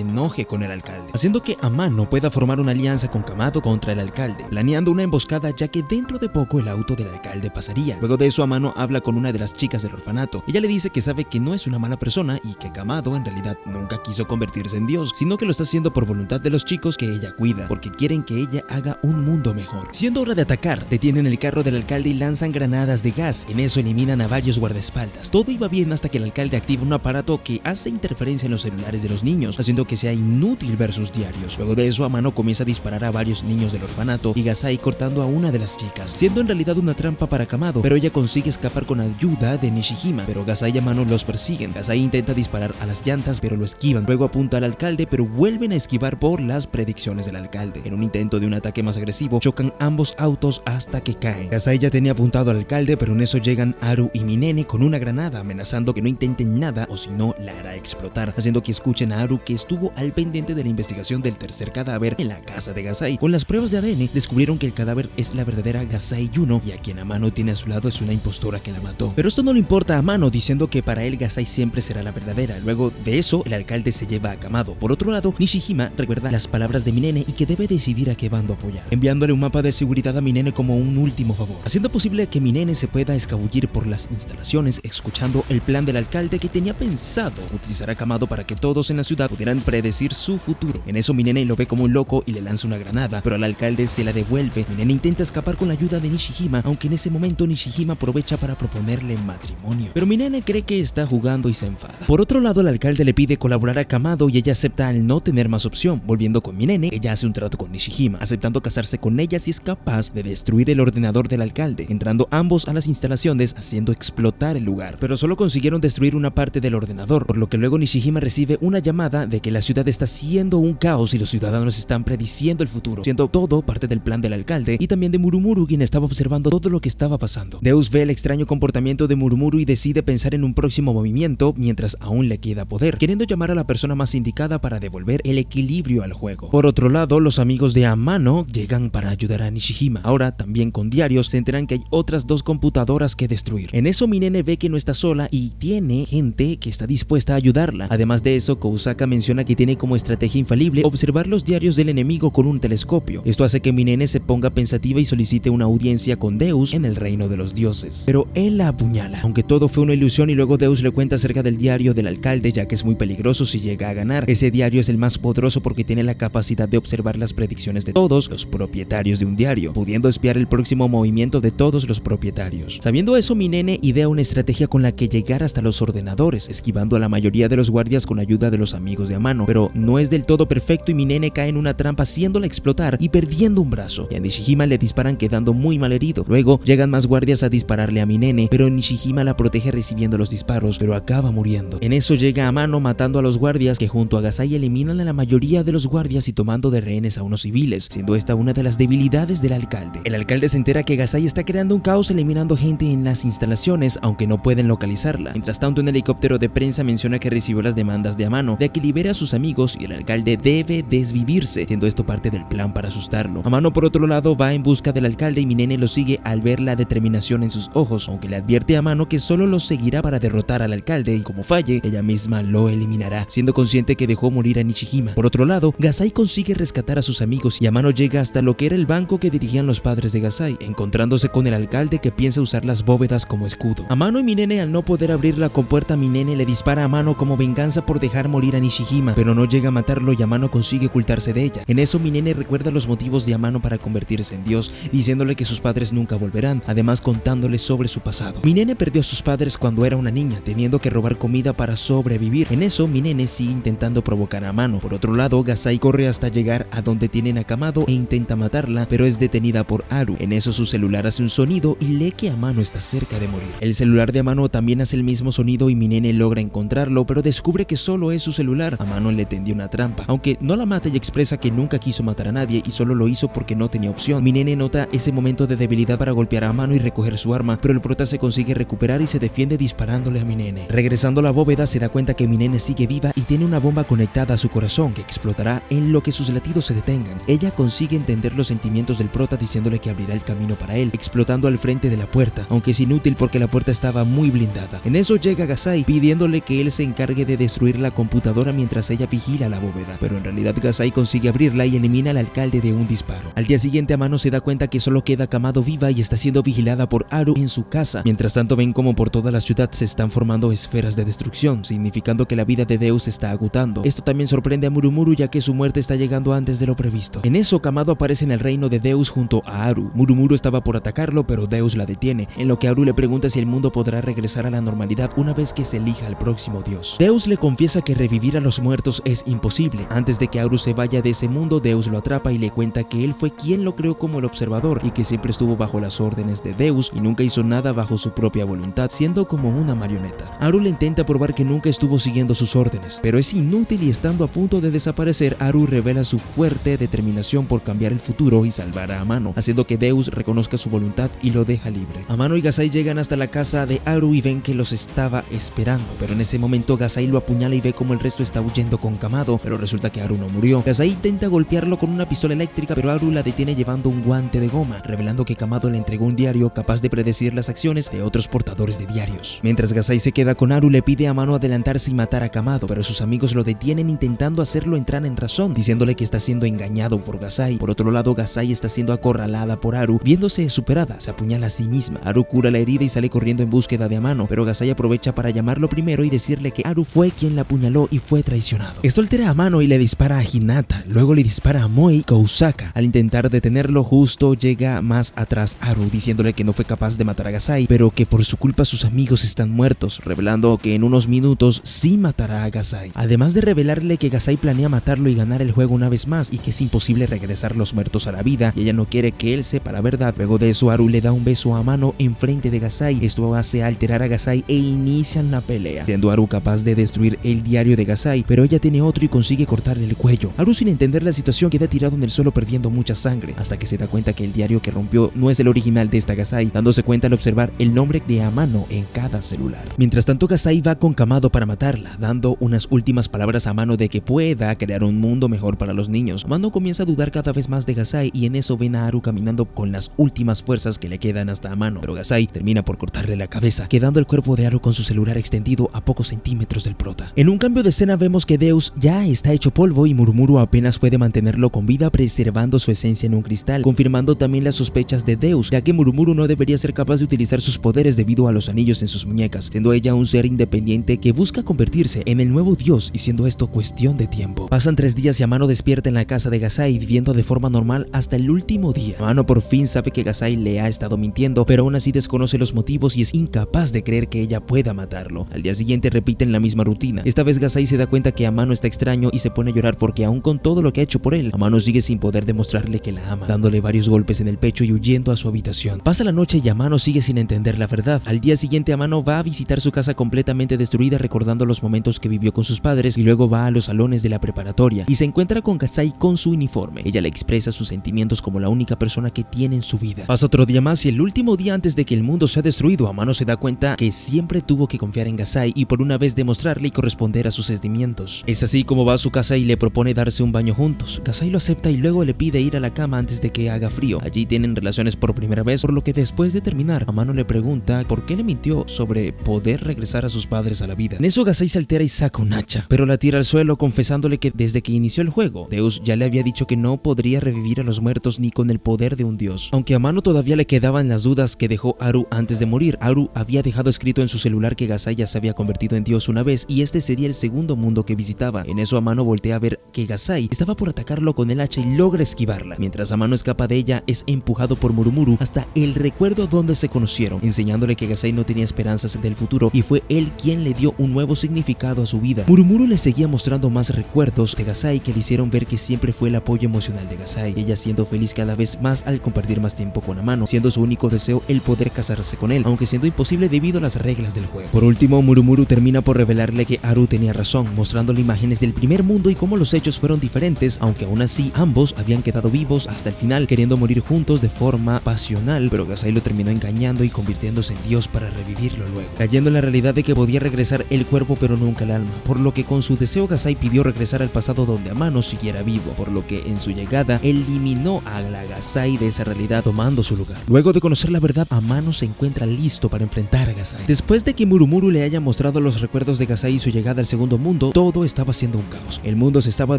enoje con el alcalde, haciendo que Amano pueda formar una alianza con Kamado contra el alcalde, planeando una emboscada ya que dentro de poco el auto del alcalde pasaría. Luego de eso, Amano habla con una de las chicas del orfanato. Ella le dice que sabe que no es una mala persona y que Kamado en realidad nunca quiso convertirse en Dios, sino que lo está haciendo por voluntad de los chicos que ella cuida, porque quieren que ella haga un mundo mejor. Siendo hora de atacar, detienen el carro del alcalde y lanzan granadas de gas. En eso eliminan a varios guardaespaldas. Todo iba bien hasta que el alcalde activa un aparato que hace interferencia en los celulares de los niños, haciendo que sea inútil ver sus diarios. Luego de eso, Amano comienza a disparar a varios niños del orfanato y Gasai cortando a una de las chicas, siendo en realidad una trampa para Kamado, pero ella consigue escapar con ayuda de Nishijima, pero Gasai y Amano los persiguen. Gasai intenta disparar a las llantas, pero lo esquivan. Luego apunta al alcalde, pero vuelven a esquivar por las predicciones del alcalde. En un intento de un ataque más agresivo, chocan ambos autos hasta que caen. Gasai ya tenía apuntado al alcalde, pero en eso llegan Haru y Minene con una granada, amenazando que no intenten nada o si no la hará explotar, haciendo que escuchen a Haru, que estuvo al pendiente de la investigación del tercer cadáver en la casa de Gasai. Con las pruebas de ADN descubrieron que el cadáver es la verdadera Gasai Yuno, y a quien Amano tiene a su lado es una impostora que la mató. Pero esto no le importa a Amano, diciendo que para él Gasai siempre será la verdadera. Luego de eso, el alcalde se lleva a Kamado. Por otro lado, Nishijima recuerda las palabras de Minene y que debe decidir a qué bando apoyar, enviándole un mapa de seguridad a Minene como un último favor, haciendo posible que Minene se pueda escabullir por las instalaciones, escuchando el plan del alcalde, que tenía pensado utilizar a Kamado para que todos en la ciudad pudieran predecir su futuro. En eso Minene lo ve como un loco y le lanza una granada, pero al alcalde se la devuelve. Minene intenta escapar con la ayuda de Nishijima, aunque en ese momento Nishijima aprovecha para proponerle matrimonio, pero Minene cree que está jugando y se enfada. Por otro lado, el alcalde le pide colaborar a Kamado y ella acepta al no tener más opción. Volviendo con Minene, ella hace un trato con Nishijima, aceptando casarse con ella si es capaz de destruir el ordenador del alcalde, entrando ambos a las instalaciones haciendo explotar el lugar, pero solo consiguieron destruir una parte del ordenador, por lo que luego Nishijima recibe una llamada de que la ciudad está siendo un caos y los ciudadanos están prediciendo el futuro, siendo todo parte del plan del alcalde y también de Murumuru, quien estaba observando todo lo que estaba pasando. Deus ve el extraño comportamiento de Murumuru y decide pensar en un próximo movimiento mientras aún le queda poder, queriendo llamar a la persona más indicada para devolver el equilibrio al juego. Por otro lado, los amigos de Amano llegan para ayudar a Nishijima. Ahora, también con diarios, se enteran que hay otras 2 computadoras que destruir. En eso Minene ve que no está sola y tiene gente que está dispuesta a ayudarla. Además de eso, Kousaka menciona que tiene como estrategia infalible observar los diarios del enemigo con un telescopio. Esto hace que Minene se ponga pensativa y solicite una audiencia con Deus en el reino de los dioses, pero él la apuñala, aunque todo fue una ilusión, y luego Deus le cuenta acerca del diario del alcalde, ya que es muy peligroso si llega a ganar. Ese diario es el más poderoso porque tiene la capacidad de observar las predicciones de todos los propietarios de un diario, pudiendo espiar el próximo movimiento de todos los propietarios. Sabiendo eso, Minene idea una estrategia con la que llegar hasta los ordenadores, esquivando a la mayoría de los guardias con ayuda de los amigos de Amano, pero no es del todo perfecto y Minene cae en una trampa haciéndola explotar y perdiendo un brazo, y a Nishijima le disparan quedando muy mal herido. Luego llegan más guardias a dispararle a Minene, pero Nishijima la protege recibiendo los disparos, pero acaba muriendo. En eso llega Amano matando a los guardias, que junto a Gasai eliminan a la mayoría de los guardias y tomando de rehenes a unos civiles, siendo esta una de las debilidades del alcalde. El alcalde se entera que Gasai está creando un caos eliminando gente en las instalaciones, aunque no pueden localizarla. Mientras tanto, un helicóptero de prensa menciona que recibió las demandas de Amano de que libere a sus amigos y el alcalde debe desvivirse, siendo esto parte del plan para asustarlo. Amano, por otro lado, va en busca del alcalde y Minene lo sigue al ver la determinación en sus ojos, aunque le advierte a Amano que solo lo seguirá para derrotar al alcalde y como falle, ella misma lo eliminará, siendo consciente que dejó morir a Nishijima. Por otro lado, Gasai consigue rescatar a sus amigos y Amano llega hasta lo que era el banco que dirigían los padres de Gasai, encontrándose con el alcalde, que piensa usar las bóvedas como escudo. miedo. Amano y Minene, al no poder abrir la compuerta, Minene le dispara a Amano como venganza por dejar morir a Nishijima, pero no llega a matarlo y Amano consigue ocultarse de ella. En eso Minene recuerda los motivos de Amano para convertirse en Dios, diciéndole que sus padres nunca volverán, además contándole sobre su pasado. Minene perdió a sus padres cuando era una niña, teniendo que robar comida para sobrevivir. En eso Minene sigue intentando provocar a Amano. Por otro lado, Gasai corre hasta llegar a donde tienen a Kamado e intenta matarla, pero es detenida por Haru. En eso su celular hace un sonido y lee que Amano está cerca de morir. El celular de Amano también hace el mismo sonido y Minene logra encontrarlo, pero descubre que solo es su celular. Amano le tendió una trampa, aunque no la mata y expresa que nunca quiso matar a nadie y solo lo hizo porque no tenía opción. Minene nota ese momento de debilidad para golpear a Amano y recoger su arma, pero el prota se consigue recuperar y se defiende disparándole a Minene. Regresando a la bóveda, se da cuenta que Minene sigue viva y tiene una bomba conectada a su corazón que explotará en lo que sus latidos se detengan. Ella consigue entender los sentimientos del prota diciéndole que abrirá el camino para él, explotando al frente de la puerta, aunque es inútil porque la puerta estaba muy blindada. En eso llega Gasai pidiéndole que él se encargue de destruir la computadora mientras ella vigila la bóveda, pero en realidad Gasai consigue abrirla y elimina al alcalde de un disparo. Al día siguiente Amano se da cuenta que solo queda Kamado viva y está siendo vigilada por Haru en su casa. Mientras tanto ven como por toda la ciudad se están formando esferas de destrucción, significando que la vida de Deus se está agotando. Esto también sorprende a Murumuru ya que su muerte está llegando antes de lo previsto. En eso Kamado aparece en el reino de Deus junto a Haru. Murumuru estaba por atacarlo, pero Deus la detiene, en lo que Haru le pregunta si el mundo podrá regresar a la normalidad una vez que se elija al próximo dios. Deus le confiesa que revivir a los muertos es imposible. Antes de que Haru se vaya de ese mundo, Deus lo atrapa y le cuenta que él fue quien lo creó como el observador y que siempre estuvo bajo las órdenes de Deus y nunca hizo nada bajo su propia voluntad, siendo como una marioneta. Haru le intenta probar que nunca estuvo siguiendo sus órdenes, pero es inútil y estando a punto de desaparecer, Haru revela su fuerte determinación por cambiar el futuro y salvar a Amano, haciendo que Deus reconozca su voluntad y lo deja libre. Amano y Gasai llegan hasta la casa de Haru y ven que los estaba esperando, pero en ese momento Gasai lo apuñala y ve como el resto está huyendo con Kamado, pero resulta que Haru no murió. Gasai intenta golpearlo con una pistola eléctrica, pero Haru la detiene llevando un guante de goma, revelando que Kamado le entregó un diario capaz de predecir las acciones de otros portadores de diarios. Mientras Gasai se queda con Haru, le pide a Amano adelantarse y matar a Kamado, pero sus amigos lo detienen intentando hacerlo entrar en razón, diciéndole que está siendo engañado por Gasai. Por otro lado, Gasai está siendo acorralada por Haru, viéndose superada, se apuñala a sí misma. Haru cura la herida y sale corriendo en búsqueda de Amano, pero Gasai aprovecha para llamarlo primero y decirle que Haru fue quien la apuñaló y fue traicionado. Esto altera a Amano y le dispara a Hinata, luego le dispara a Moi Kousaka. Al intentar detenerlo, justo llega más atrás Haru, diciéndole que no fue capaz de matar a Gasai, pero que por su culpa sus amigos están muertos, revelando que en unos minutos sí matará a Gasai. Además de revelarle que Gasai planea matarlo y ganar el juego una vez más y que es imposible regresar los muertos a la vida y ella no quiere que él sepa la verdad. Luego de eso, Haru le da un beso a Amano en frente de Gasai. Esto hace alterar a Gasai e inician la pelea, siendo Haru capaz de destruir el diario de Gasai, pero ella tiene otro y consigue cortarle el cuello. Haru, sin entender la situación, queda tirado en el suelo perdiendo mucha sangre, hasta que se da cuenta que el diario que rompió no es el original de esta Gasai, dándose cuenta al observar el nombre de Amano en cada celular. Mientras tanto, Gasai va con Kamado para matarla, dando unas últimas palabras a Amano de que pueda crear un mundo mejor para los niños. Amano comienza a dudar cada vez más de Gasai y en eso ven a Haru caminando con las últimas fuerzas que le quedan hasta Amano, pero Gasai termina por cortarle la cabeza, quedando el cuerpo de Haru con su celular extendido a pocos centímetros del prota. En un cambio de escena vemos que Deus ya está hecho polvo y Murumuru apenas puede mantenerlo con vida preservando su esencia en un cristal, confirmando también las sospechas de Deus, ya que Murumuru no debería ser capaz de utilizar sus poderes debido a los anillos en sus muñecas, siendo ella un ser independiente que busca convertirse en el nuevo dios y siendo esto cuestión de tiempo. Pasan 3 días y Amano despierta en la casa de Gasai viviendo de forma normal hasta el último día. Amano por fin sabe que Gasai le ha estado mintiendo, pero aún así desconoce los motivos y es incapaz de creer que ella pueda matarlo. Al día siguiente repiten la misma rutina. Esta vez Gasai se da cuenta que Amano está extraño y se pone a llorar porque aún con todo lo que ha hecho por él, Amano sigue sin poder demostrarle que la ama, dándole varios golpes en el pecho y huyendo a su habitación. Pasa la noche y Amano sigue sin entender la verdad. Al día siguiente Amano va a visitar su casa completamente destruida, recordando los momentos que vivió con sus padres, y luego va a los salones de la preparatoria y se encuentra con Gasai con su uniforme. Ella le expresa sus sentimientos como la única persona que tiene en su vida. Pasa otro día más y el último día antes de que el mundo sea destruido, Amano se da cuenta que siempre tuvo que confiar en Gasai y por una vez demostrarle y corresponder a sus sentimientos. Es así como va a su casa y le propone darse un baño juntos. Gasai lo acepta y luego le pide ir a la cama antes de que haga frío. Allí tienen relaciones por primera vez, por lo que después de terminar, Amano le pregunta por qué le mintió sobre poder regresar a sus padres a la vida. En eso Gasai se altera y saca un hacha, pero la tira al suelo confesándole que desde que inició el juego, Deus ya le había dicho que no podría revivir a los muertos ni con el poder de un dios. Aunque a Amano todavía le quedaban las dudas que dejó Haru antes de morir, partir, Haru había dejado escrito en su celular que Gasai ya se había convertido en Dios una vez y este sería el segundo mundo que visitaba. En eso Amano voltea a ver que Gasai estaba por atacarlo con el hacha y logra esquivarla. Mientras Amano escapa de ella, es empujado por Murumuru hasta el recuerdo donde se conocieron, enseñándole que Gasai no tenía esperanzas del futuro y fue él quien le dio un nuevo significado a su vida. Murumuru le seguía mostrando más recuerdos de Gasai que le hicieron ver que siempre fue el apoyo emocional de Gasai, ella siendo feliz cada vez más al compartir más tiempo con Amano, siendo su único deseo el poder casarse con él, aunque siendo imposible debido a las reglas del juego. Por último, Murumuru termina por revelarle que Haru tenía razón, mostrándole imágenes del primer mundo y cómo los hechos fueron diferentes, aunque aún así ambos habían quedado vivos hasta el final, queriendo morir juntos de forma pasional, pero Gasai lo terminó engañando y convirtiéndose en Dios para revivirlo luego, cayendo en la realidad de que podía regresar el cuerpo pero nunca el alma, por lo que con su deseo Gasai pidió regresar al pasado donde Amano siguiera vivo, por lo que en su llegada eliminó a la Gasai de esa realidad tomando su lugar. Luego de conocer la verdad, Amano se encuentra listo para enfrentar a Gasai. Después de que Murumuru le haya mostrado los recuerdos de Gasai y su llegada al segundo mundo, todo estaba siendo un caos. El mundo se estaba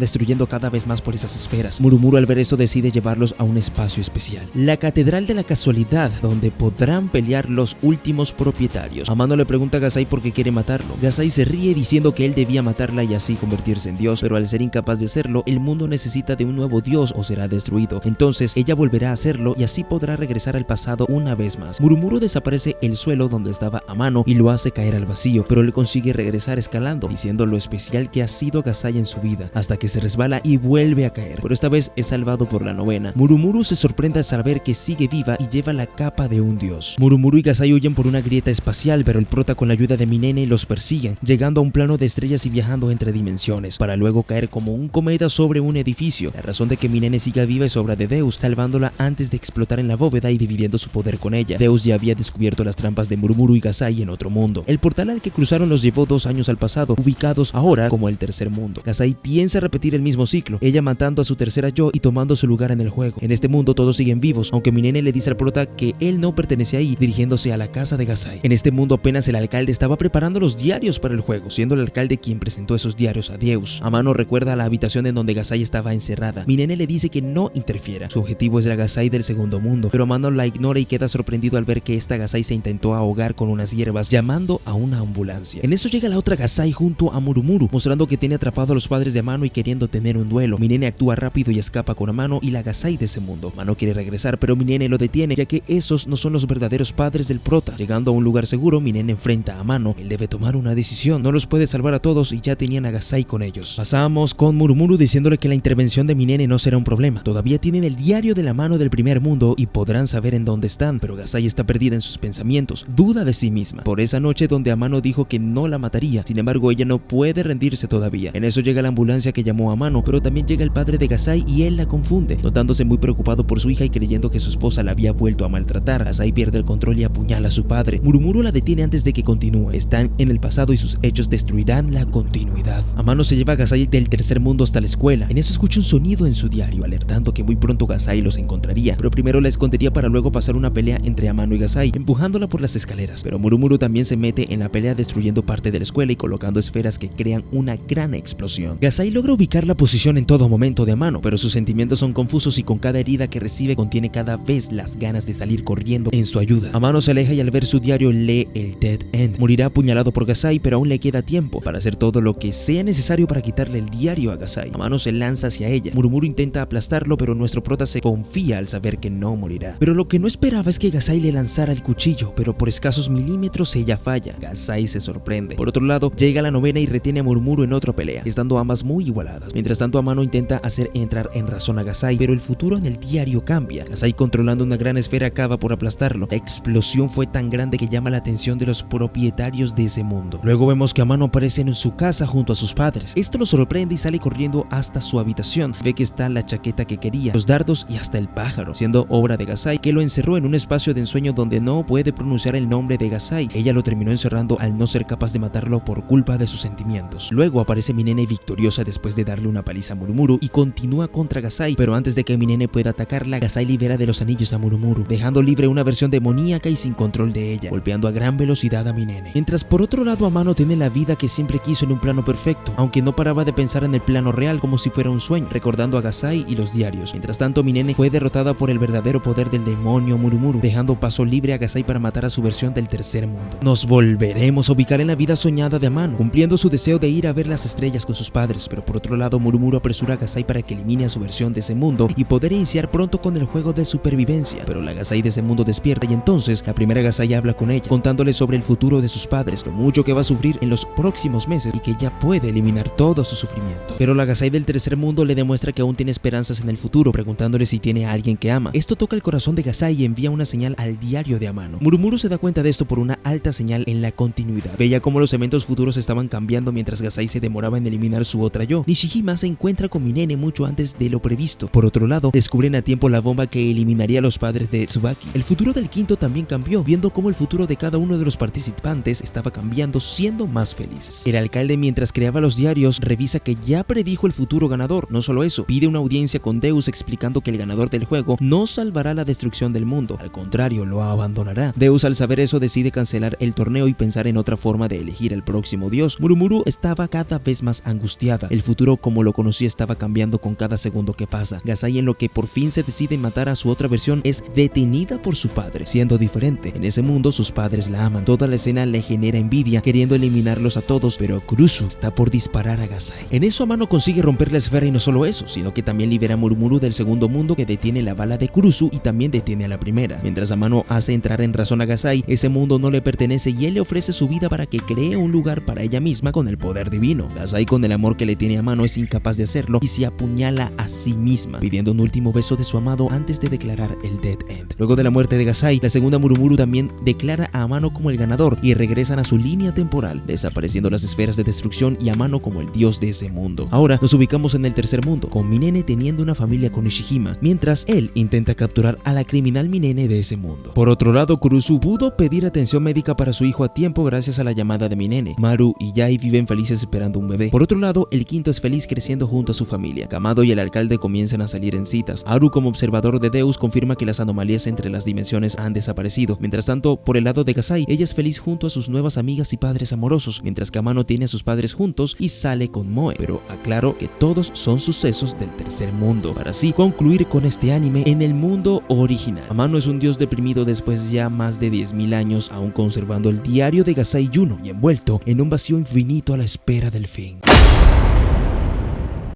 destruyendo cada vez más por esas esferas. Murumuru al ver esto decide llevarlos a un espacio especial, la Catedral de la Casualidad, donde podrán pelear los últimos propietarios. Amano le pregunta a Gasai por qué quiere matarlo. Gasai se ríe diciendo que él debía matarla y así convertirse en Dios, pero al ser incapaz de hacerlo, el mundo necesita de un nuevo Dios o será destruido. Entonces ella volverá a hacerlo y así podrá regresar al pasado una vez más. Murumuru desaparece el suelo donde estaba Amano y lo hace caer al vacío, pero él consigue regresar escalando, diciendo lo especial que ha sido Gasai en su vida, hasta que se resbala y vuelve a caer, pero esta vez es salvado por la novena. Murumuru se sorprende al saber que sigue viva y lleva la capa de un dios. Murumuru y Gasai huyen por una grieta espacial, pero el prota con la ayuda de Minene los persiguen, llegando a un plano de estrellas y viajando entre dimensiones, para luego caer como un cometa sobre un edificio. La razón de que Minene siga viva es obra de Deus, salvándola antes de explotar en la bóveda y dividiendo su poder con ella. Deus ya había descubierto las trampas de Murumuru y Gasai en otro mundo. El portal al que cruzaron los llevó 2 años al pasado, ubicados ahora como el tercer mundo. Gasai piensa repetir el mismo ciclo, ella matando a su tercera yo y tomando su lugar en el juego. En este mundo todos siguen vivos, aunque Minene le dice al prota que él no pertenece ahí, dirigiéndose a la casa de Gasai. En este mundo apenas el alcalde estaba preparando los diarios para el juego, siendo el alcalde quien presentó esos diarios a Deus. Amano recuerda la habitación en donde Gasai estaba encerrada. Minene le dice que no interfiera, su objetivo es la Gasai del segundo mundo, pero Amano la ignora y queda sorprendido al ver que esta Gasai se intentó ahogar con unas hierbas, llamando a una ambulancia. En eso llega la otra Gasai junto a Murumuru, mostrando que tiene atrapado a los padres de Amano y queriendo tener un duelo. Minene actúa rápido y escapa con Amano y la Gasai de ese mundo. Amano quiere regresar, pero Minene lo detiene, ya que esos no son los verdaderos padres del prota. Llegando a un lugar seguro, Minene enfrenta a Amano. Él debe tomar una decisión, no los puede salvar a todos y ya tenían a Gasai con ellos. Pasamos con Murumuru diciéndole que la intervención de Minene no será un problema. Todavía tienen el diario de la mano del primer mundo y podrán saber en dónde están, pero Gasai está perdida en sus pensamientos, duda de sí misma por esa noche donde Amano dijo que no la mataría. Sin embargo, ella no puede rendirse todavía. En eso llega la ambulancia que llamó a Amano, pero también llega el padre de Gasai y él la confunde, notándose muy preocupado por su hija y creyendo que su esposa la había vuelto a maltratar. Gasai pierde el control y apuñala a su padre. Murumuru la detiene antes de que continúe. Están en el pasado y sus hechos destruirán la continuidad. Amano se lleva a Gasai del tercer mundo hasta la escuela. En eso escucha un sonido en su diario, alertando que muy pronto Gasai los encontraría, pero primero la escondería para luego pasar una pelea entre Amano y Gasai, empujándola por las escaleras. Pero Murumuru también se mete en la pelea, destruyendo parte de la escuela y colocando esferas que crean una gran explosión. Gasai logra ubicar la posición en todo momento de Amano, pero sus sentimientos son confusos y con cada herida que recibe contiene cada vez las ganas de salir corriendo en su ayuda. Amano se aleja y al ver su diario lee el Dead End. Morirá apuñalado por Gasai, pero aún le queda tiempo para hacer todo lo que sea necesario para quitarle el diario a Gasai. Amano se lanza hacia ella. Murumuru intenta aplastarlo, pero nuestro prota se confía al saber que no morirá. Pero lo que no esperaba es que Gasai le lanzara el cuchillo, pero por escasos milímetros ella falla. Gasai se sorprende. Por otro lado, llega la novena y retiene a Murumuru en otra pelea, estando ambas muy igualadas. Mientras tanto, Amano intenta hacer entrar en razón a Gasai, pero el futuro en el diario cambia. Gasai, controlando una gran esfera, acaba por aplastarlo. La explosión fue tan grande que llama la atención de los propietarios de ese mundo. Luego vemos que Amano aparece en su casa junto a sus padres. Esto lo sorprende y sale corriendo hasta su habitación. Ve que está la chaqueta que quería, los dardos y hasta el pájaro, siendo obra de Gasai, que lo encerró en un espacio de ensueño donde no puede pronunciar el nombre de Gasai. Ella lo terminó encerrando al no ser capaz de matarlo por culpa de sus sentimientos. Luego aparece Minene victoriosa después de darle una paliza a Murumuru y continúa contra Gasai, pero antes de que Minene pueda atacarla, Gasai libera de los anillos a Murumuru, dejando libre una versión demoníaca y sin control de ella, golpeando a gran velocidad a Minene. Mientras por otro lado Amano tiene la vida que siempre quiso en un plano perfecto, aunque no paraba de pensar en el plano real como si fuera un sueño, recordando a Gasai y los diarios. Mientras tanto, Minene fue derrotada por el verdadero poder del demonio Murumuru, dejando paso libre a Gasai para matar a su versión del tercer mundo. Nos volveremos a ubicar en la vida soñada de Amano, cumpliendo su deseo de ir a ver las estrellas con sus padres, pero por otro lado Murumuru apresura a Gasai para que elimine a su versión de ese mundo y poder iniciar pronto con el juego de supervivencia. Pero la Gasai de ese mundo despierta y entonces la primera Gasai habla con ella, contándole sobre el futuro de sus padres, lo mucho que va a sufrir en los próximos meses y que ya puede eliminar todo su sufrimiento. Pero la Gasai del tercer mundo le demuestra que aún tiene esperanzas en el futuro, preguntándole si tiene a alguien que ama. Esto toca el corazón de Gasai y envía una señal al diario de Amano. Murumuru se da cuenta de esto por una alta señal en la continuidad. Veía cómo los eventos futuros estaban cambiando mientras Gasai se demoraba en eliminar su otra yo. Nishijima se encuentra con Minene mucho antes de lo previsto. Por otro lado, descubren a tiempo la bomba que eliminaría a los padres de Tsubaki. El futuro del quinto también cambió, viendo cómo el futuro de cada uno de los participantes estaba cambiando, siendo más felices. El alcalde, mientras creaba los diarios, revisa que ya predijo el futuro ganador. No solo eso, pide una audiencia con Deus explicando que el ganador del juego no salvará la destrucción del mundo, al contrario, lo abandonará. Deus, al saber eso, decide cancelar el torneo y pensar en otra forma de elegir al próximo dios. Murumuru estaba cada vez más angustiada. El futuro como lo conocía estaba cambiando con cada segundo que pasa. Gasai, en lo que por fin se decide matar a su otra versión, es detenida por su padre, siendo diferente. En ese mundo sus padres la aman. Toda la escena le genera envidia, queriendo eliminarlos a todos, pero Kurusu está por disparar a Gasai. En eso Amano consigue romper la esfera y no solo eso, sino que también libera a Murumuru del segundo mundo, que detiene la bala de Kurusu y también detiene a la primera. Mientras Amano hace entrar en razón a Gasai, ese mundo no le pertenece y él le ofrece su vida para que cree un lugar para ella misma con el poder divino. Gasai, con el amor que le tiene a Amano, es incapaz de hacerlo y se apuñala a sí misma, pidiendo un último beso de su amado antes de declarar el Dead End. Luego de la muerte de Gasai, la segunda Murumuru también declara a Amano como el ganador y regresan a su línea temporal, desapareciendo las esferas de destrucción y Amano como el dios de ese mundo. Ahora nos ubicamos en el tercer mundo, con Minene teniendo una familia con Nishijima, mientras él intenta capturar a la criminal Minene de ese mundo. Por otro lado, Kurusu pudo pedir atención médica para su hijo a tiempo gracias a la llamada de Minene. Maru y Yai viven felices esperando un bebé. Por otro lado, el quinto es feliz creciendo junto a su familia. Kamado y el alcalde comienzan a salir en citas. Haru, como observador de Deus, confirma que las anomalías entre las dimensiones han desaparecido. Mientras tanto, por el lado de Gasai, ella es feliz junto a sus nuevas amigas y padres amorosos, mientras que Amano tiene a sus padres juntos y sale con Moe. Pero aclaro que todos son sucesos del tercer mundo, para así concluir con este anime en el mundo original. Amano es un dios deprimido después ya más de 10.000 años, aún conservando el diario de Gasai Yuno y envuelto en un vacío infinito a la espera del fin.